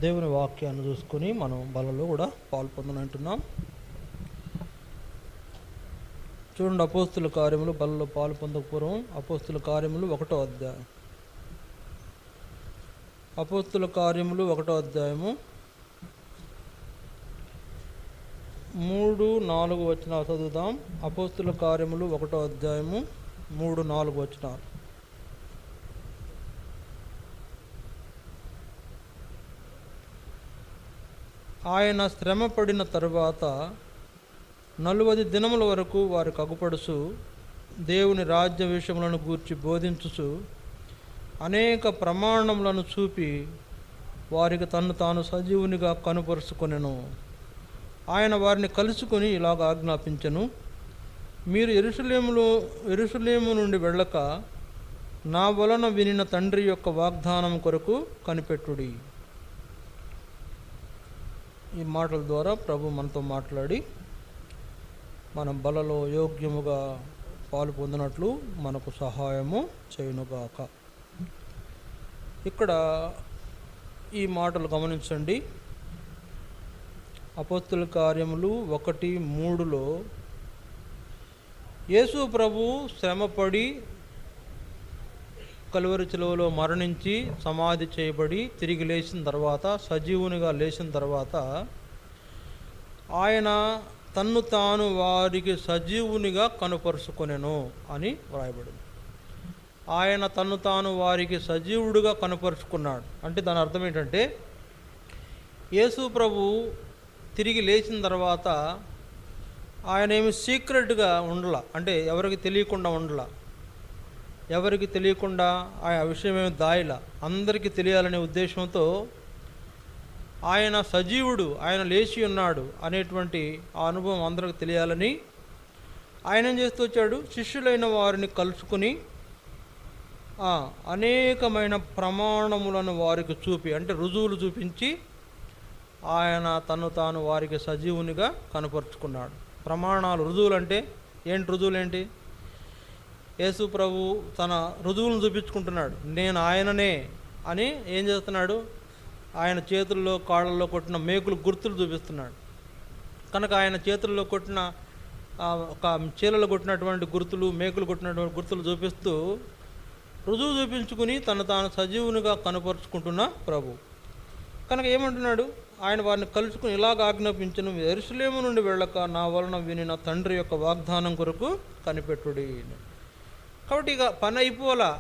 దేవుని వాక్యాన్ని చూసుకొని మనం బలలో కూడా పాల్పొందనంటున్నాం. చూడండి, అపోస్తుల కార్యములు బలలో పాలు పొందకపూర్వం అపోస్తుల కార్యములు 1వ అధ్యాయం. అపోస్తుల కార్యములు 1వ అధ్యాయము 3-4 వచనాలు చదువుదాం. అపోస్తుల కార్యములు 1వ అధ్యాయము 3-4 వచనాలు. ఆయన శ్రమ పడిన తరువాత 40 దినముల వరకు వారికి అగుపడుచు దేవుని రాజ్య విషయములను గూర్చి బోధించుచు అనేక ప్రమాణములను చూపి వారికి తన్ను తాను సజీవునిగా కనుపరుచుకొనెను. ఆయన వారిని కలుసుకొని ఇలాగ ఆజ్ఞాపించెను, మీరు యెరూషలేము నుండి వెళ్ళక నా వలన వినిన తండ్రి యొక్క వాగ్దానం కొరకు కనిపెట్టుడి. ఈ మాటల ద్వారా ప్రభు మనతో మాట్లాడి మనం బలలో యోగ్యముగా పాలు పొందినట్లు మనకు సహాయము చేయునుగాక. ఇక్కడ ఈ మాటలు గమనించండి. అపోస్తుల కార్యములు 1:3 యేసు ప్రభు శ్రమపడి కలువరి శిలువలో మరణించి సమాధి చేయబడి తిరిగి లేచిన తర్వాత, సజీవునిగా లేచిన తర్వాత ఆయన తన్ను తాను వారికి సజీవునిగా కనుపరుచుకొనెను అని వ్రాయబడింది. ఆయన తన్ను తాను వారికి సజీవుడిగా కనుపరుచుకున్నాడు అంటే దాని అర్థం ఏంటంటే, యేసు ప్రభు తిరిగి లేచిన తర్వాత ఆయన ఏమి సీక్రెట్గా ఉండలా, అంటే ఎవరికి తెలియకుండా ఉండలా, ఎవరికి తెలియకుండా ఆ విషయం ఏమి దాయలా, అందరికీ తెలియాలనే ఉద్దేశంతో ఆయన సజీవుడు, ఆయన లేచి ఉన్నాడు అనేటువంటి ఆ అనుభవం అందరికి తెలియాలని ఆయన ఏం చేస్తూ వచ్చాడు, శిష్యులైన వారిని కలుసుకుని అనేకమైన ప్రమాణములను వారికి చూపి, అంటే రుజువులు చూపించి ఆయన తను తాను వారికి సజీవునిగా కనపరుచుకున్నాడు. ప్రమాణాలు, రుజువులు అంటే ఏంటి? రుజువులు ఏంటి? యేసు ప్రభు తన రుజువులను చూపించుకుంటున్నాడు. నేను ఆయననే అని ఏం చేస్తున్నాడు? ఆయన చేతుల్లో కాళ్ళల్లో కొట్టిన మేకులు గుర్తులు చూపిస్తున్నాడు. కనుక ఆయన చేతుల్లో కొట్టిన ఒక చీలలో కొట్టినటువంటి గుర్తులు, మేకులు కొట్టినటువంటి గుర్తులు చూపిస్తూ రుజువు చూపించుకుని తను తాను సజీవునిగా కనపరుచుకుంటున్న ప్రభు. కనుక ఏమంటున్నాడు? ఆయన వారిని కలుసుకుని ఇలాగ ఆజ్ఞాపించను, యెరూషలేము నుండి వెళ్ళక నా వలన వినిన తండ్రి యొక్క వాగ్దానం కొరకు కనిపెట్టుడి. కాబట్టి ఇక పని అయిపోలా,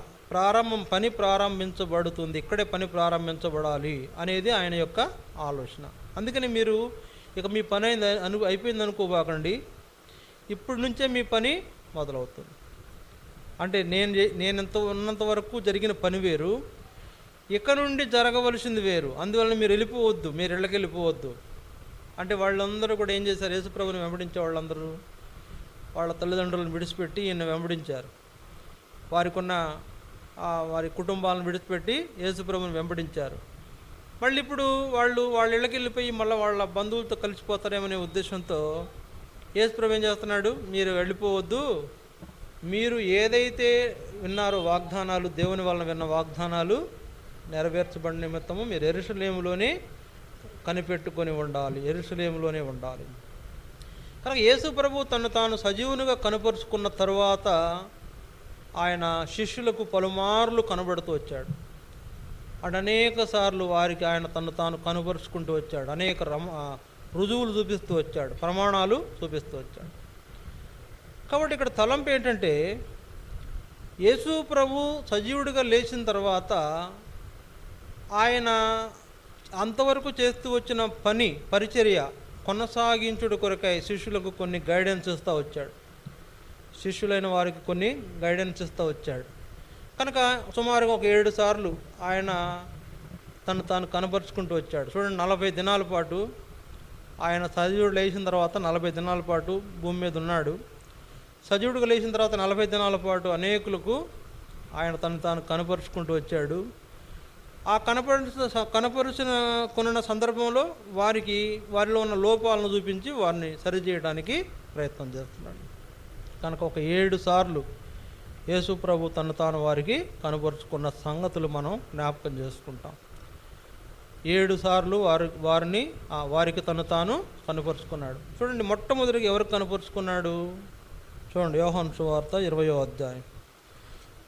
పని ప్రారంభించబడుతుంది, ఇక్కడే పని ప్రారంభించబడాలి అనేది ఆయన యొక్క ఆలోచన. అందుకని మీరు ఇక మీ పని అయిపోయింది అనుకోబాకండి, ఇప్పటి నుంచే మీ పని మొదలవుతుంది. అంటే నేను ఉన్నంత వరకు జరిగిన పని వేరు, ఇక నుండి జరగవలసింది వేరు. అందువల్ల మీరు వెళ్ళిపోవద్దు, మీరు ఇళ్ళకి వెళ్ళిపోవద్దు. అంటే వాళ్ళందరూ కూడా ఏం చేశారు? యేసుప్రభుని వెంబడించే వాళ్ళందరూ వాళ్ళ తల్లిదండ్రులను విడిచిపెట్టి ఈయన వెంబడించారు. వారి కుటుంబాలను విడిచిపెట్టి యేసుప్రభుని వెంబడించారు. మళ్ళీ ఇప్పుడు వాళ్ళ ఇళ్ళకి వెళ్ళిపోయి మళ్ళీ వాళ్ళ బంధువులతో కలిసిపోతారేమనే ఉద్దేశంతో యేసుప్రభు ఏం చేస్తున్నాడు? మీరు వెళ్ళిపోవద్దు, మీరు ఏదైతే విన్నారో వాగ్దానాలు, దేవుని వలన విన్న వాగ్దానాలు నెరవేర్చబడిన నిమిత్తము మీరు యెరూషలేములోనే కనిపెట్టుకొని ఉండాలి, యెరూషలేములోనే ఉండాలి. కనుక యేసు ప్రభు తను తాను సజీవునిగా కనపరుచుకున్న తరువాత ఆయన శిష్యులకు పలుమార్లు కనబడుతూ వచ్చాడు. అనేక సార్లు వారికి ఆయన తను తాను కనపరుచుకుంటూ వచ్చాడు, అనేక రుజువులు చూపిస్తూ వచ్చాడు, ప్రమాణాలు చూపిస్తూ వచ్చాడు. కాబట్టి ఇక్కడ తలంపు ఏంటంటే, యేసు ప్రభు సజీవుడిగా లేచిన తర్వాత ఆయన అంతవరకు చేస్తూ వచ్చిన పరిచర్య కొనసాగించుడు కొరకై శిష్యులకు కొన్ని గైడెన్స్ ఇస్తూ వచ్చాడు, శిష్యులైన వారికి కొన్ని గైడెన్స్ ఇస్తూ వచ్చాడు. కనుక సుమారుగా ఒక 7 సార్లు ఆయన తను తాను కనపరుచుకుంటూ వచ్చాడు. చూడండి, 40 దినాల పాటు ఆయన సజీవుడు లేచిన తర్వాత 40 దినాల పాటు భూమి మీద ఉన్నాడు. సజీవుడిగా లేచిన తర్వాత 40 దినాల పాటు అనేకులకు ఆయన తను తాను కనపరుచుకుంటూ వచ్చాడు. ఆ కనపరిచిన కొన్న సందర్భంలో వారిలో ఉన్న లోపాలను చూపించి వారిని సరిచేయడానికి ప్రయత్నం చేస్తున్నాడు. కనుక ఒక 7 సార్లు యేసు ప్రభు తను తాను వారికి కనపరుచుకున్న సంగతులు మనం జ్ఞాపకం చేసుకుంటాం. 7 సార్లు వారికి తాను కనుపరుచుకున్నాడు. చూడండి, మొట్టమొదటిగా ఎవరికి కనుపరుచుకున్నాడు? చూడండి, యోహాను సువార్త 20వ అధ్యాయం.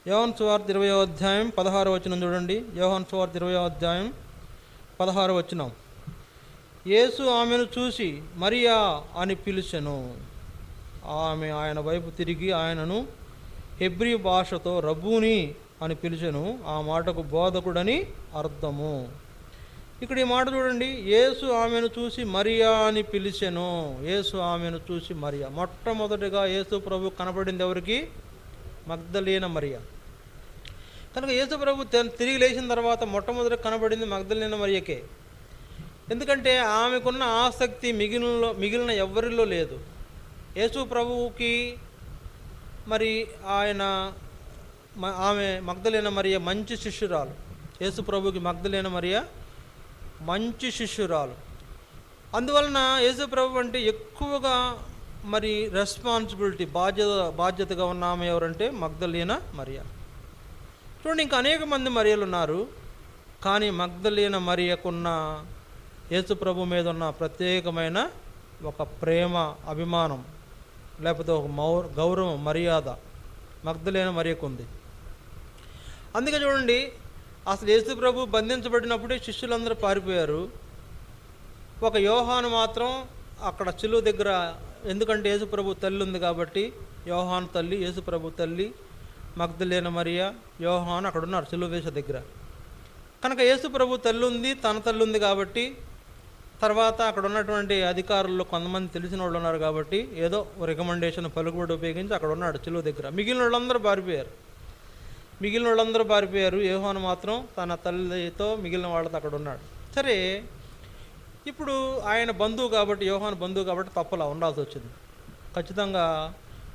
యోహాను సువార్త 20వ అధ్యాయం 16వ వచనం చూడండి. యోహాను సువార్త 20వ అధ్యాయం 16వ వచనం. యేసు ఆమెను చూసి మరియా అని పిలిచెను. ఆమె ఆయన వైపు తిరిగి ఆయనను హెబ్రీ భాషతో రబ్బూని అని పిలిచెను. ఆ మాటకు బోధకుడని అర్థము. ఇక్కడ ఈ మాట చూడండి, యేసు ఆమెను చూసి మరియా అని పిలిచెను. యేసు ఆమెను చూసి మరియా. మొట్టమొదటిగా యేసు ప్రభు కనబడింది ఎవరికి? మగ్దలేన మరియా. కనుక యేసు ప్రభు తిరిగి లేచిన తర్వాత మొట్టమొదటి కనబడింది మగ్దలేన మరియకే. ఎందుకంటే ఆమెకున్న ఆసక్తి మిగిలిన ఎవరిలో లేదు. యేసు ప్రభువుకి మరి ఆమె మగ్దలేన మరియ మంచి శిష్యురాలు. యేసు ప్రభువుకి మగ్దలేన మరియ మంచి శిష్యురాలు. అందువలన యేసు ప్రభు అంటే ఎక్కువగా మరి రెస్పాన్సిబిలిటీ బాధ్యతగా ఉన్న ఆమె ఎవరంటే మగ్దలేన మరియ. చూడండి, ఇంకా అనేక మంది మరియలు ఉన్నారు. కానీ మగ్దలేన మరియకున్న యేసు ప్రభు మీద ఉన్న ప్రత్యేకమైన ఒక ప్రేమ, అభిమానం, లేకపోతే ఒక గౌరవం, మర్యాద మగ్దలేన మరియకు ఉంది. అందుకే చూడండి, అసలు యేసు ప్రభు బంధించబడినప్పుడే శిష్యులందరూ పారిపోయారు. ఒక యోహాను మాత్రం అక్కడ శిలువ దగ్గర, ఎందుకంటే యేసు ప్రభు తల్లి ఉంది కాబట్టి, యోహాను తల్లి, యేసు ప్రభు తల్లి మగ్దలేన మరియ, యోహాను అక్కడ ఉన్నారు శిలువ వేష దగ్గర. కనుక యేసు ప్రభు తల్లి ఉంది, తన తల్లి ఉంది కాబట్టి, తర్వాత అక్కడ ఉన్నటువంటి అధికారుల్లో కొంతమంది తెలిసిన వాళ్ళు ఉన్నారు కాబట్టి ఏదో రికమెండేషన్, పలుకుబడి ఉపయోగించి అక్కడ ఉన్నాడు శిలువ దగ్గర. మిగిలిన వాళ్ళందరూ పారిపోయారు. యోహాను మాత్రం తన తల్లితో మిగిలిన వాళ్ళతో అక్కడ ఉన్నాడు. సరే, ఇప్పుడు ఆయన బంధువు కాబట్టి, యోహాను బంధువు కాబట్టి తప్పలా ఉండాల్సి వచ్చింది. ఖచ్చితంగా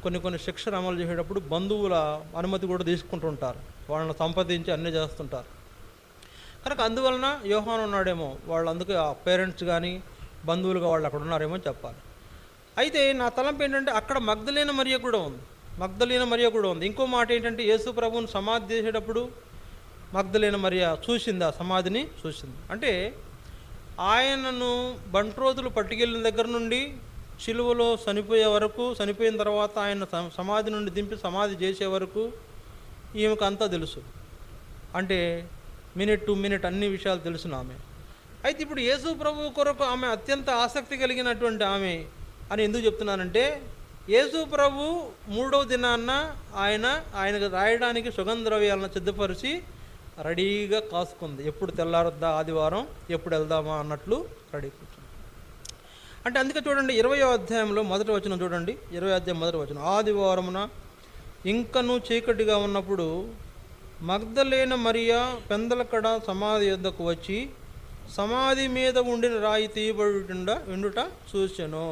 కొన్ని శిక్షలు అమలు చేసేటప్పుడు బంధువుల అనుమతి కూడా తీసుకుంటుంటారు. వాళ్ళని సంప్రదించి అన్నీ చేస్తుంటారు. కనుక అందువలన యోహాను ఉన్నాడేమో, వాళ్ళు అందుకే ఆ పేరెంట్స్ కానీ బంధువులుగా వాళ్ళు అక్కడ ఉన్నారేమో చెప్పాలి. అయితే నా తలంపు ఏంటంటే అక్కడ మగ్దలేన మరియ కూడా ఉంది. ఇంకో మాట ఏంటంటే యేసు ప్రభువుని సమాధి చేసేటప్పుడు మగ్దలేన మరియ చూసింది, ఆ సమాధిని చూసింది. అంటే ఆయనను బంట్రోతులు పట్టుకెళ్ళిన దగ్గర నుండి శిలువలో చనిపోయే వరకు, చనిపోయిన తర్వాత ఆయన సమాధి నుండి దింపి సమాధి చేసే వరకు ఈమెకు అంతా తెలుసు. అంటే మినిట్ టు మినిట్ అన్ని విషయాలు తెలుసు ఆమె. అయితే ఇప్పుడు యేసు ప్రభు కొరకు ఆమె అత్యంత ఆసక్తి కలిగినటువంటి ఆమె అని ఎందుకు చెప్తున్నానంటే, యేసు ప్రభు 3వ దినాన్న ఆయనకు రాయడానికి సుగంధ ద్రవ్యాలను సిద్ధపరిచి రెడీగా కాసుకుంది. ఎప్పుడు తెల్లారొద్దా, ఆదివారం ఎప్పుడు వెళ్దామా అన్నట్లు రెడీ కూర్చుంది. అంటే అందుకే చూడండి 20వ అధ్యాయంలో మొదటి వచనం చూడండి, 20వ అధ్యాయం మొదటి వచనం. ఆదివారమున ఇంకనూ చీకటిగా ఉన్నప్పుడు మగ్దలేన మరియా పెందలకడ సమాధి యొద్దకు వచ్చి సమాధి మీద ఉండిన రాయి తీయబడుట చూసెను.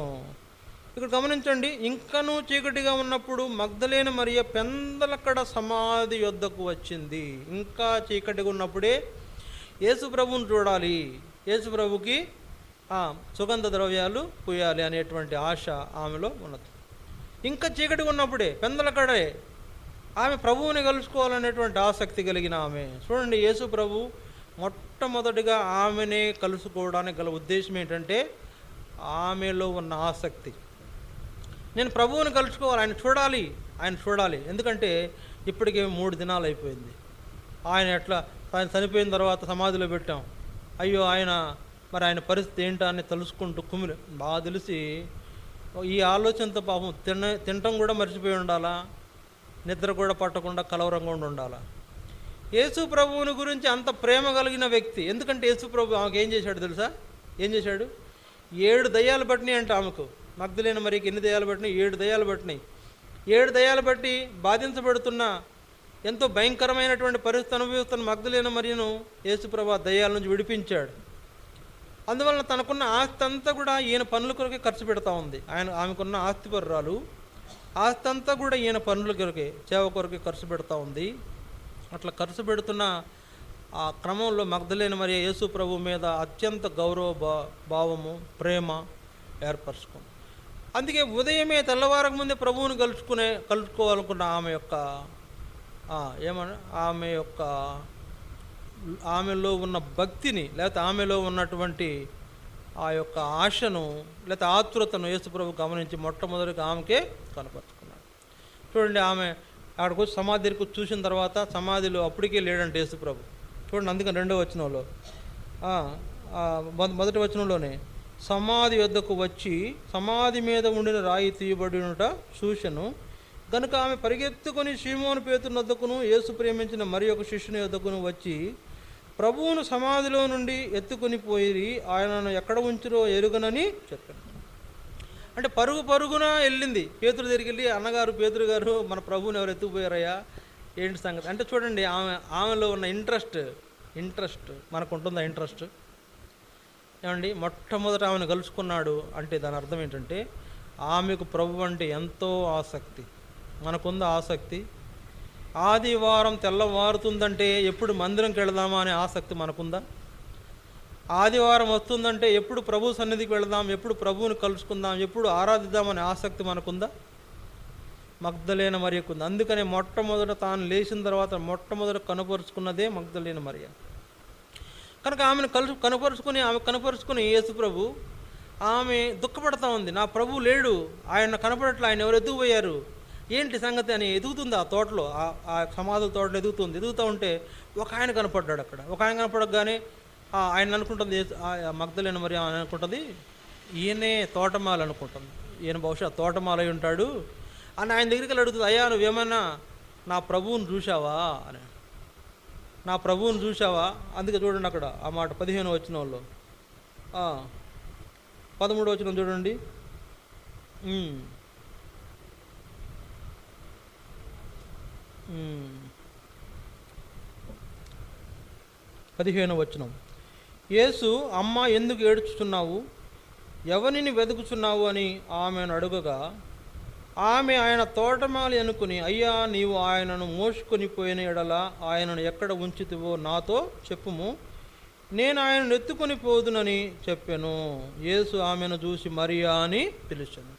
ఇక్కడ గమనించండి, ఇంకనూ చీకటిగా ఉన్నప్పుడు మగ్దలేన మరియా పెందలకడ సమాధి యొద్దకు వచ్చింది. ఇంకా చీకటిగా ఉన్నప్పుడే యేసు ప్రభువుని చూడాలి, యేసు ప్రభుకి సుగంధ ద్రవ్యాలు పూయాలి అనేటువంటి ఆశ ఆమెలో ఉన్నది. ఇంకా చీకటిగా ఉన్నప్పుడే పెందలకడే ఆమె ప్రభువుని కలుసుకోవాలనేటువంటి ఆసక్తి కలిగిన ఆమె. చూడండి, యేసు ప్రభు మొట్టమొదటిగా ఆమెనే కలుసుకోవడానికి గల ఉద్దేశం ఏంటంటే ఆమెలో ఉన్న ఆసక్తి. నేను ప్రభువుని కలుసుకోవాలి, ఆయన చూడాలి. ఎందుకంటే ఇప్పటికే 3 దినాలు అయిపోయింది. ఆయన చనిపోయిన తర్వాత సమాధిలో పెట్టాం. అయ్యో ఆయన పరిస్థితి ఏంటా అని తెలుసుకుంటూ బాగా తెలిసి ఈ ఆలోచనతో పాపం తినటం కూడా మర్చిపోయి ఉండాలా, నిద్ర కూడా పట్టకుండా కలవరంగా ఉండాలా. యేసు ప్రభువుని గురించి అంత ప్రేమ కలిగిన వ్యక్తి. ఎందుకంటే యేసు ప్రభు ఆమెకు ఏం చేశాడు తెలుసా? 7 దయ్యాలు పట్టినాయి అంట ఆమెకు. మగ్దలేన మరియకి ఎన్ని దయ్యాలు పట్టినాయి? 7 దయ్యాలు పట్టినాయి. 7 దయ్యాలు బట్టి బాధించబడుతున్న, ఎంతో భయంకరమైనటువంటి పరిస్థితి అనుభవిస్తున్న మగ్దలేన మరియను యేసు ప్రభు దయ్యాల నుంచి విడిపించాడు. అందువలన తనకున్న ఆస్తి అంతా కూడా ఈయన పనుల కొరకే ఖర్చు పెడతా ఉంది. ఆమెకున్న ఆస్తిపరురాలు, ఆస్తి అంతా కూడా ఈయన పనుల కొరకే, సేవ కొరకే ఖర్చు పెడతా ఉంది. అట్లా ఖర్చు పెడుతున్న ఆ క్రమంలో మగ్దలేన మరియ యేసు ప్రభు మీద అత్యంత గౌరవ భావము, ప్రేమ ఏర్పరచుకుంది. అందుకే ఉదయమే తెల్లవారకు ముందే ప్రభువుని కలుసుకోవాలనుకున్న ఆమె యొక్క ఆమెలో ఉన్న భక్తిని, లేకపోతే ఆమెలో ఉన్నటువంటి ఆ యొక్క ఆశను, లేకపోతే ఆతృతను యేసుప్రభు గమనించి మొట్టమొదటిగా ఆమెకే కనపరుచుకున్నాడు. చూడండి, ఆమె అక్కడికి వచ్చి సమాధి దగ్గరికి చూసిన తర్వాత సమాధిలో అప్పటికే లేడంటే యేసుప్రభు. చూడండి, అందుకని 2వ వచనంలో, మొదటి వచనంలోనే సమాధి వద్దకు వచ్చి సమాధి మీద ఉండిన రాయి తీయబడినట చూసెను. కనుక ఆమె పరిగెత్తుకొని సీమోను పేతురు వద్దకును యేసు ప్రేమించిన మరి ఒక శిష్యుని వద్దకును వచ్చి ప్రభువును సమాధిలో నుండి ఎత్తుకొని పోయి ఆయనను ఎక్కడ ఉంచిరో ఎరుగనని చెప్పాను. అంటే పరుగున వెళ్ళింది పేతురు దగ్గరికి వెళ్ళి, అన్నగారు పేతురు గారు, మన ప్రభువుని ఎవరు ఎత్తుకుపోయారయ్యా, ఏంటి సంగతి అంటే. చూడండి, ఆమెలో ఉన్న ఇంట్రెస్ట్ మనకు ఉంటుందా? ఇంట్రెస్ట్ ఏమండి, మొట్టమొదట ఆమెను కలుసుకున్నాడు అంటే దాని అర్థం ఏంటంటే ఆమెకు ప్రభు అంటే ఎంతో ఆసక్తి. మనకుందా ఆసక్తి? ఆదివారం తెల్లవారుతుందంటే ఎప్పుడు మందిరంకి వెళదామా అనే ఆసక్తి మనకుందా? ఆదివారం వస్తుందంటే ఎప్పుడు ప్రభు సన్నిధికి వెళదాం, ఎప్పుడు ప్రభువుని కలుసుకుందాం, ఎప్పుడు ఆరాధిద్దామనే ఆసక్తి మనకుందా? మగ్దలేన మరియకుంది. అందుకనే మొట్టమొదట తాను లేచిన తర్వాత మొట్టమొదట కనపరుచుకున్నదే మగ్దలేన మరియ. కనుక ఆమెను కనపరుచుకుని యేసుప్రభు, ఆమె దుఃఖపడతా ఉంది, నా ప్రభు లేడు, ఆయన కనపడట్లే, ఆయన ఎవరు ఎదుగుపోయారు, ఏంటి సంగతి అని ఎదుగుతుంది. ఆ తోటలో, ఆ సమాధుల తోటలో ఎదుగుతూ ఉంటే ఒక ఆయన కనపడ్డాడు అక్కడ. ఒక ఆయన కనపడగానే ఆయన అనుకుంటుంది, మగ్దలేన మరియ అని అనుకుంటుంది, ఈయనే తోటమాల అనుకుంటుంది, ఈయన బహుశా తోటమాల అయి ఉంటాడు అని ఆయన దగ్గరికి వెళ్ళి అడుగుతుంది, అయ్యా నువ్వేమన్నా నా ప్రభువుని చూసావా అని. నా ప్రభువుని చూసావా? అందుకే చూడండి అక్కడ ఆ మాట 15వ వచనంలో, 13వ వచనం చూడండి. 15వ వచనం, యేసు అమ్మ ఎందుకు ఏడుచుచున్నావు, ఎవరిని వెతుకుచున్నావు అని ఆమెను అడుగగా ఆమె ఆయన తోటమాలి అనుకుని, అయ్యా నీవు ఆయనను మోసుకొని పోయిన ఎడల ఆయనను ఎక్కడ ఉంచితివో నాతో చెప్పుము, నేను ఆయనను ఎత్తుకొని పోదునని చెప్పాను. యేసు ఆమెను చూసి మరియా అని పిలిచాను.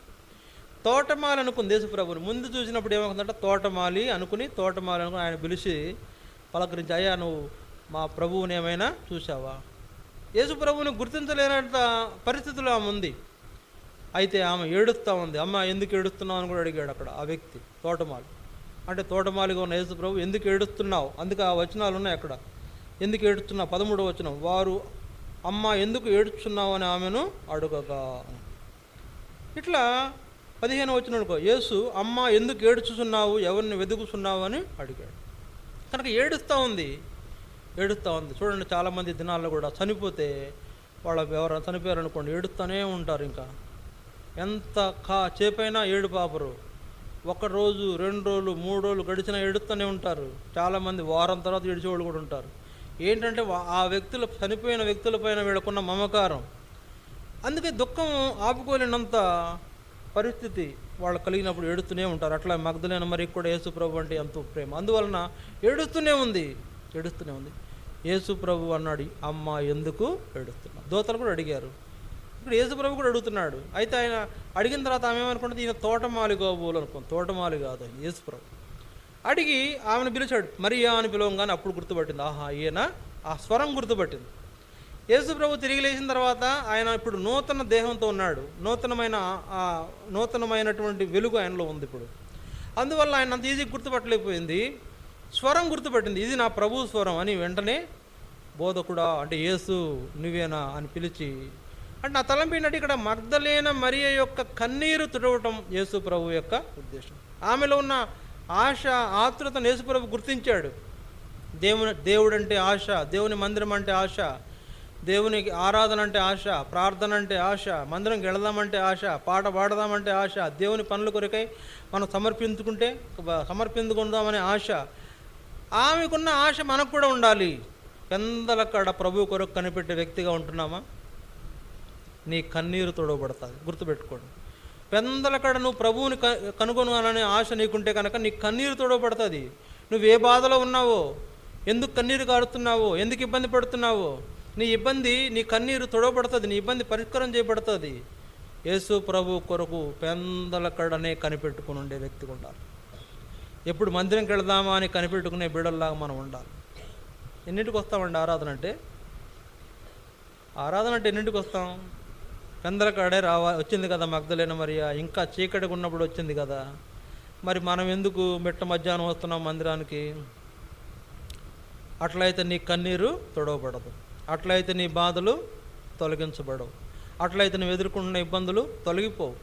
తోటమాలి అనుకుని యేసుప్రభుని ముందు చూసినప్పుడు ఏమవుతుందంటే తోటమాలి అనుకుని ఆయన పిలిచి పలకరించి, అయ్యా నువ్వు మా ప్రభువుని ఏమైనా చూసావా? యేసుప్రభుని గుర్తించలేనంత పరిస్థితుల్లో ఆమె ఉంది. అయితే ఆమె ఏడుస్తూ ఉంది. అమ్మ ఎందుకు ఏడుస్తున్నావు అని కూడా అడిగాడు అక్కడ ఆ వ్యక్తి, తోటమాలి. అంటే తోటమాలిగా ఉన్న యేసుప్రభు, ఎందుకు ఏడుస్తున్నావు? అందుకే ఆ వచనాలు ఉన్నాయి అక్కడ, ఎందుకు ఏడుస్తున్నావు? 13వ వచనం, వారు అమ్మ ఎందుకు ఏడుస్తున్నావు అని ఆమెను అడుగగా. ఇట్లా 15వ వచనంలో యేసు అమ్మ ఎందుకు ఏడుచున్నావు, ఎవరిని వెతుకుతున్నావు అని అడిగాడు. కనుక ఏడుస్తూ ఉంది. చూడండి, చాలామంది దినాల్లో కూడా చనిపోతే ఎవరైనా చనిపోయారు అనుకోండి, ఏడుస్తూనే ఉంటారు. ఇంకా ఎంత చేపైనా ఏడు పాపరు. 1 రోజు 2 రోజులు 3 రోజులు గడిచినా ఏడుస్తూనే ఉంటారు. చాలామంది వారం తర్వాత ఏడిచేవాళ్ళు కూడా ఉంటారు. ఏంటంటే ఆ చనిపోయిన వ్యక్తుల పైన వీళ్ళకున్న మమకారం. అందుకే దుఃఖం ఆపుకోలేనంత పరిస్థితి వాళ్ళు కలిగినప్పుడు ఏడుస్తూనే ఉంటారు. అట్లా మగ్దలేన మరి కూడా యేసుప్రభు అంటే ఎంతో ప్రేమ, అందువలన ఏడుస్తూనే ఉంది. యేసుప్రభు అన్నాడు, అమ్మ ఎందుకు ఏడుస్తున్నావు? దోతలు కూడా అడిగారు. ఇప్పుడు యేసుప్రభు కూడా అడుగుతున్నాడు. అయితే ఆయన అడిగిన తర్వాత ఆమె ఏమనుకుంటుంది, ఈయన తోటమాలి కాబోలు అనుకోండి. తోటమాలి కాదు, యేసుప్రభు. అడిగి ఆమెను పిలిచాడు, మరియా అని పిలవంగానే అప్పుడు గుర్తుపట్టింది, ఆహా ఈయన, ఆ స్వరం గుర్తుపట్టింది. యేసుప్రభు తిరిగి లేచిన తర్వాత ఆయన ఇప్పుడు నూతన దేహంతో ఉన్నాడు. నూతనమైనటువంటి వెలుగు ఆయనలో ఉంది ఇప్పుడు. అందువల్ల ఆయన అంత ఈజీ గుర్తుపట్టలేకపోయింది. స్వరం గుర్తుపట్టింది, ఇది నా ప్రభు స్వరం అని. వెంటనే బోధకుడా అంటే యేసు నువ్వేనా అని పిలిచి, అంటే నా తలంపినట్టు ఇక్కడ మగ్దలేన మరియ యొక్క కన్నీరు తుడవటం యేసు ప్రభు యొక్క ఉద్దేశం. ఆమెలో ఉన్న ఆశ, ఆతృతను యేసు ప్రభు గుర్తించాడు. దేవుడు అంటే ఆశ, దేవుని మందిరం అంటే ఆశ, దేవునికి ఆరాధన అంటే ఆశ, ప్రార్థన అంటే ఆశ, మందిరంకి వెళదామంటే ఆశ, పాట పాడదామంటే ఆశ, దేవుని పనుల కొరకై మనం సమర్పించుకుందామనే ఆశ. ఆమెకున్న ఆశ మనకు కూడా ఉండాలి. పెందలకడ ప్రభు కొరకు కనిపెట్టే వ్యక్తిగా ఉంటున్నామా? నీ కన్నీరు తొడవబడుతుంది, గుర్తుపెట్టుకోండి. పెందలకడ నువ్వు ప్రభువుని కనుగొనాలనే ఆశ నీకుంటే కనుక నీ కన్నీరు తొడవబడుతుంది. నువ్వు ఏ బాధలో ఉన్నావో, ఎందుకు కన్నీరు కారుతున్నావో, ఎందుకు ఇబ్బంది పడుతున్నావో, నీ కన్నీరు తొడవబడుతుంది, నీ ఇబ్బంది పరిష్కారం చేయబడుతుంది. యేసు ప్రభు కొరకు పెందలకడనే కనిపెట్టుకుని ఉండే వ్యక్తిగా ఉండాలి. ఎప్పుడు మందిరంకి వెళదామా అని కనిపెట్టుకునే బిడల్లాగా మనం ఉండాలి. ఎన్నింటికి వస్తామండి ఆరాధన అంటే? ఎన్నింటికి వస్తాం? పెందలకాడే వచ్చింది కదా మగ్దలేన మరియా, ఇంకా చీకటిగా ఉన్నప్పుడు వచ్చింది కదా. మరి మనం ఎందుకు మిట్ట మధ్యాహ్నం వస్తున్నాం మందిరానికి? అట్లయితే నీ కన్నీరు తొడవబడదు, అట్లయితే నీ బాధలు తొలగించబడవు, అట్లయితే నువ్వు ఎదుర్కొన్న ఇబ్బందులు తొలగిపోవు.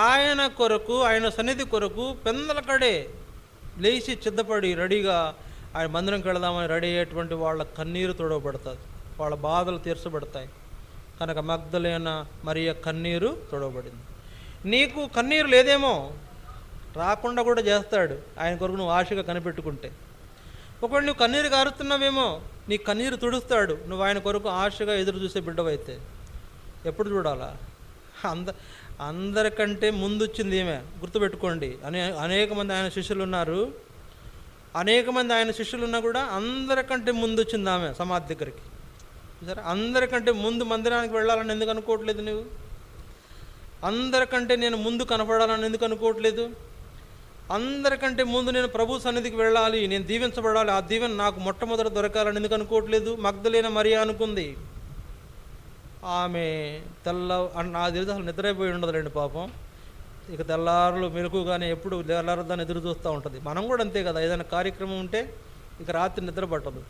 ఆయన కొరకు, ఆయన సన్నిధి కొరకు పెందలకడే లేచి సిద్ధపడి రెడీగా ఆయన మందిరంకి వెళదామని రెడీ అయ్యేటువంటి వాళ్ళ కన్నీరు తొడవబడుతుంది, వాళ్ళ బాధలు తీర్చబడతాయి. కనుక మగ్దలేన మరియ కన్నీరు తొడవబడింది. నీకు కన్నీరు లేదేమో, రాకుండా కూడా చేస్తాడు ఆయన కొరకు నువ్వు ఆశగా కనిపెట్టుకుంటే. ఒకవేళ నువ్వు కన్నీరు కారుతున్నావేమో, నీ కన్నీరు తుడుస్తాడు నువ్వు ఆయన కొరకు ఆశగా ఎదురు చూసే బిడ్డవైతే. ఎప్పుడు చూడాలా? అందరికంటే ముందు వచ్చింది ఏమే, గుర్తుపెట్టుకోండి. అనేక మంది ఆయన శిష్యులు ఉన్నారు, అనేక మంది ఆయన శిష్యులు ఉన్నా కూడా అందరికంటే ముందు వచ్చింది ఆమె సమాధి దగ్గరికి. సరే, అందరికంటే ముందు మందిరానికి వెళ్ళాలని ఎందుకు అనుకోవట్లేదు నువ్వు? అందరికంటే నేను ముందు కనపడాలని ఎందుకు అనుకోవట్లేదు? అందరికంటే ముందు నేను ప్రభు సన్నిధికి వెళ్ళాలి, నేను దీవించబడాలి, ఆ దీవెన నాకు మొట్టమొదట దొరకాలని ఎందుకు అనుకోవట్లేదు? మగ్దలేన మరియా అనుకుంది. ఆమె నాకు తెలిసి అసలు నిద్రైపోయి ఉండదులేండి పాపం. ఇక తెల్లారులు మెలకుగానే ఎప్పుడు తెల్లారదాన్ని ఎదురు చూస్తూ ఉంటుంది. మనం కూడా అంతే కదా, ఏదైనా కార్యక్రమం ఉంటే ఇక రాత్రి నిద్ర పట్టదు.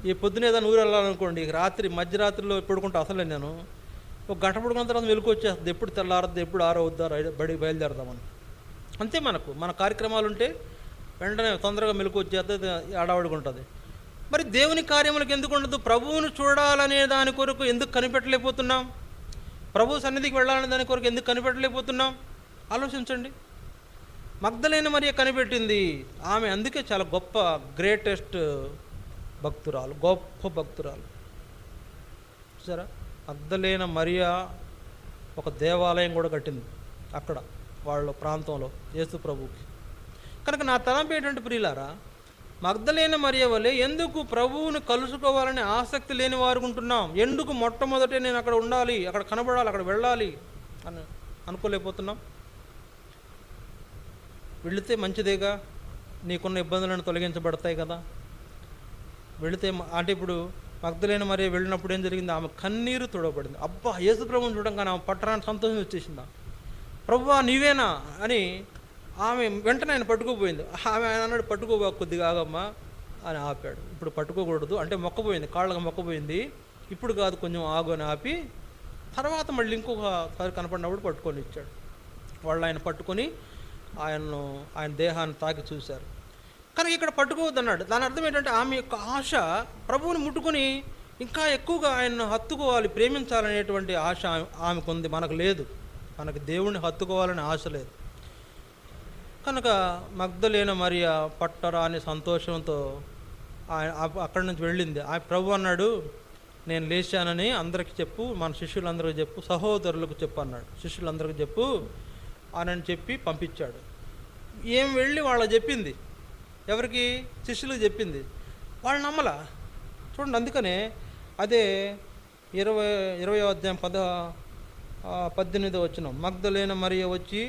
ఈ పొద్దున ఏదైనా ఊరు వెళ్ళాలనుకోండి, ఇక రాత్రి మధ్యరాత్రిలో పడుకుంటా అసలే నేను ఒక గంట పడుకున్న తర్వాత మెలకు వచ్చేస్తుంది, ఎప్పుడు తెల్లారద్దు, ఎప్పుడు ఆరవుద్దా బడికి బయలుదేరదామని. అంతే మన కార్యక్రమాలు ఉంటే వెంటనే తొందరగా మెలకు వచ్చేస్తుంది, ఆడవాడికి ఉంటుంది. మరి దేవుని కార్యములకు ఎందుకు ఉండదు? ప్రభువును చూడాలనే దాని కొరకు ఎందుకు కనిపెట్టలేకపోతున్నాం? ప్రభు సన్నిధికి వెళ్ళాలనే దాని కొరకు ఎందుకు కనిపెట్టలేకపోతున్నాం? ఆలోచించండి. మగ్దలేన మరియ కనిపెట్టింది. ఆమె అందుకే చాలా గొప్ప, గ్రేటెస్ట్ భక్తురాలు, గొప్ప భక్తురాలు. చూసారా, మగ్దలేన మరియ ఒక దేవాలయం కూడా కట్టింది అక్కడ వాళ్ళ ప్రాంతంలో యేసు ప్రభువుకి. కనుక నా తలంపు ఏంటంటే ప్రియులారా, మగ్దలేన మరియ వలె ఎందుకు ప్రభువుని కలుసుకోవాలని ఆసక్తి లేని వారు ఉంటున్నాం? ఎందుకు మొట్టమొదటే నేను అక్కడ ఉండాలి, అక్కడ కనబడాలి, అక్కడ వెళ్ళాలి అని అనుకోలేకపోతున్నాం? వెళితే మంచిదేగా, నీకున్న ఇబ్బందులను తొలగించబడతాయి కదా. వెళితే అంటే ఇప్పుడు మగ్దలేన మరియ వెళ్ళినప్పుడు ఏం జరిగింది? ఆమె కన్నీరు తొడవబడింది. అబ్బా, యేసు ప్రభువుని చూడంగానే ఆమె పట్టరాని సంతోషం వచ్చేసిందా, ప్రభువా నీవేనా అని. ఆమె వెంటనే ఆయన పట్టుకోపోయింది. ఆమె ఆయన అన్నాడు, పట్టుకోబో కొద్దిగా ఆగమ్మా అని ఆపాడు. ఇప్పుడు పట్టుకోకూడదు అంటే మొక్కపోయింది, కాళ్ళగా మొక్కపోయింది. ఇప్పుడు కాదు, కొంచెం ఆగు అని ఆపి తర్వాత మళ్ళీ ఇంకొకసారి కనపడినప్పుడు పట్టుకొని ఇచ్చాడు. వాళ్ళు ఆయన పట్టుకొని ఆయన దేహాన్ని తాకి చూశారు. కానీ ఇక్కడ పట్టుకోవద్దు అన్నాడు. దాని అర్థం ఏంటంటే ఆమె యొక్క ఆశ ప్రభువుని ముట్టుకొని ఇంకా ఎక్కువగా ఆయన్ను హత్తుకోవాలి, ప్రేమించాలనేటువంటి ఆశ ఆమెకుంది. మనకు లేదు, మనకు దేవుణ్ణి హత్తుకోవాలని ఆశ లేదు. కనుక మగ్దలేన మరియ పట్టరాని సంతోషంతో అక్కడి నుంచి వెళ్ళింది. ఆ ప్రభు అన్నాడు, నేను లేచానని అందరికి చెప్పు, మన శిష్యులందరికీ చెప్పు, సహోదరులకు చెప్పు అన్నాడు. శిష్యులందరికీ చెప్పు అని చెప్పి పంపించాడు. ఏం వెళ్ళి వాళ్ళకి చెప్పింది, ఎవరికి? శిష్యులకు చెప్పింది. వాళ్ళు నమ్మలా. చూడండి, అందుకనే అదే 20వ అధ్యాయం 18వ వచనం, మగ్దలేన మరియ వచ్చి,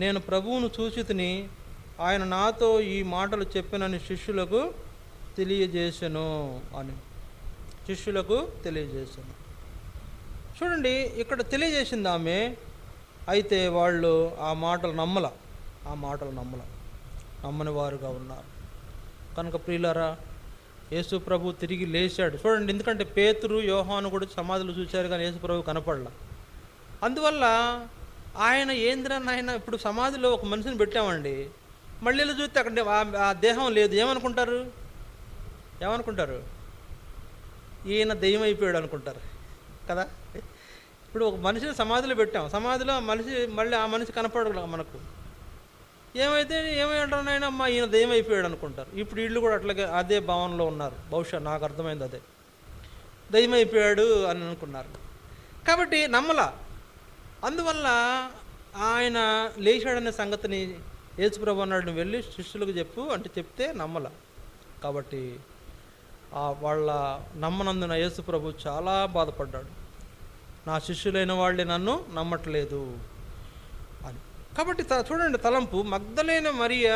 నేను ప్రభువును చూచితిని, ఆయన నాతో ఈ మాటలు చెప్పినని శిష్యులకు తెలియజేసెను అని. శిష్యులకు తెలియజేశాను. చూడండి, ఇక్కడ తెలియజేసింది ఆమె. అయితే వాళ్ళు ఆ మాటలు నమ్మని వారుగా ఉన్నారు. కనుక ప్రియులారా, యేసు ప్రభు తిరిగి లేచాడు. చూడండి, ఎందుకంటే పేతురు, యోహాను కూడా సమాధులు చూశారు కానీ యేసు ప్రభు కనపడలా. అందువల్ల ఆయన ఏంద్రని ఆయన ఇప్పుడు సమాధిలో ఒక మనిషిని పెట్టామండి, మళ్ళీ చూస్తే అక్కడ ఆ దేహం లేదు, ఏమనుకుంటారు? ఈయన దెయ్యం అయిపోయాడు అనుకుంటారు కదా. ఇప్పుడు ఒక మనిషిని సమాధిలో పెట్టాం, సమాధిలో మళ్ళీ ఆ మనిషి కనపడదు మనకు. ఏమంటారు ఆయన, అమ్మ ఈయన దెయ్యం అయిపోయాడు అనుకుంటారు. ఇప్పుడు వీళ్ళు కూడా అట్లాగే అదే భావనలో ఉన్నారు. బహుశా నాకు అర్థమైంది అదే, దెయ్యం అయిపోయాడు అని అనుకున్నారు. కాబట్టి నమ్మలా. అందువల్ల ఆయన లేచాడనే సంగతిని యేసుప్రభు అన్నాడు, నువ్వు వెళ్ళి శిష్యులకు చెప్పు అంటే చెప్తే నమ్మల. కాబట్టి వాళ్ళ నమ్మనందున యేసుప్రభు చాలా బాధపడ్డాడు. నా శిష్యులైన వాళ్ళే నన్ను నమ్మట్లేదు అని. కాబట్టి చూడండి తలంపు, మగ్దలేన మరియ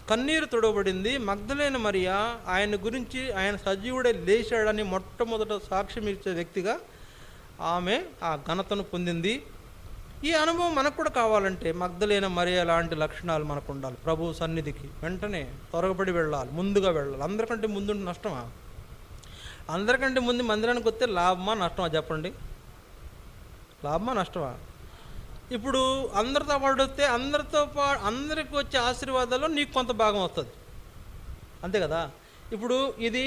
కన్నీరు తుడవబడింది. మగ్దలేన మరియా ఆయన గురించి ఆయన సజీవుడే లేచాడని మొట్టమొదట సాక్ష్యం ఇచ్చే వ్యక్తిగా ఆమె ఆ ఘనతను పొందింది. ఈ అనుభవం మనకు కూడా కావాలంటే మగ్దలేన మరియా లాంటి లక్షణాలు మనకు ఉండాలి. ప్రభు సన్నిధికి వెంటనే త్వరపడి వెళ్ళాలి, ముందుగా వెళ్ళాలి. అందరికంటే ముందు నష్టమా? అందరికంటే ముందు మందిరానికి వస్తే లాభమా నష్టమా చెప్పండి? లాభమా నష్టమా? ఇప్పుడు అందరితో పాటు వస్తే అందరికి వచ్చే ఆశీర్వాదాల్లో నీకు కొంత భాగం వస్తుంది, అంతే కదా. ఇప్పుడు ఇది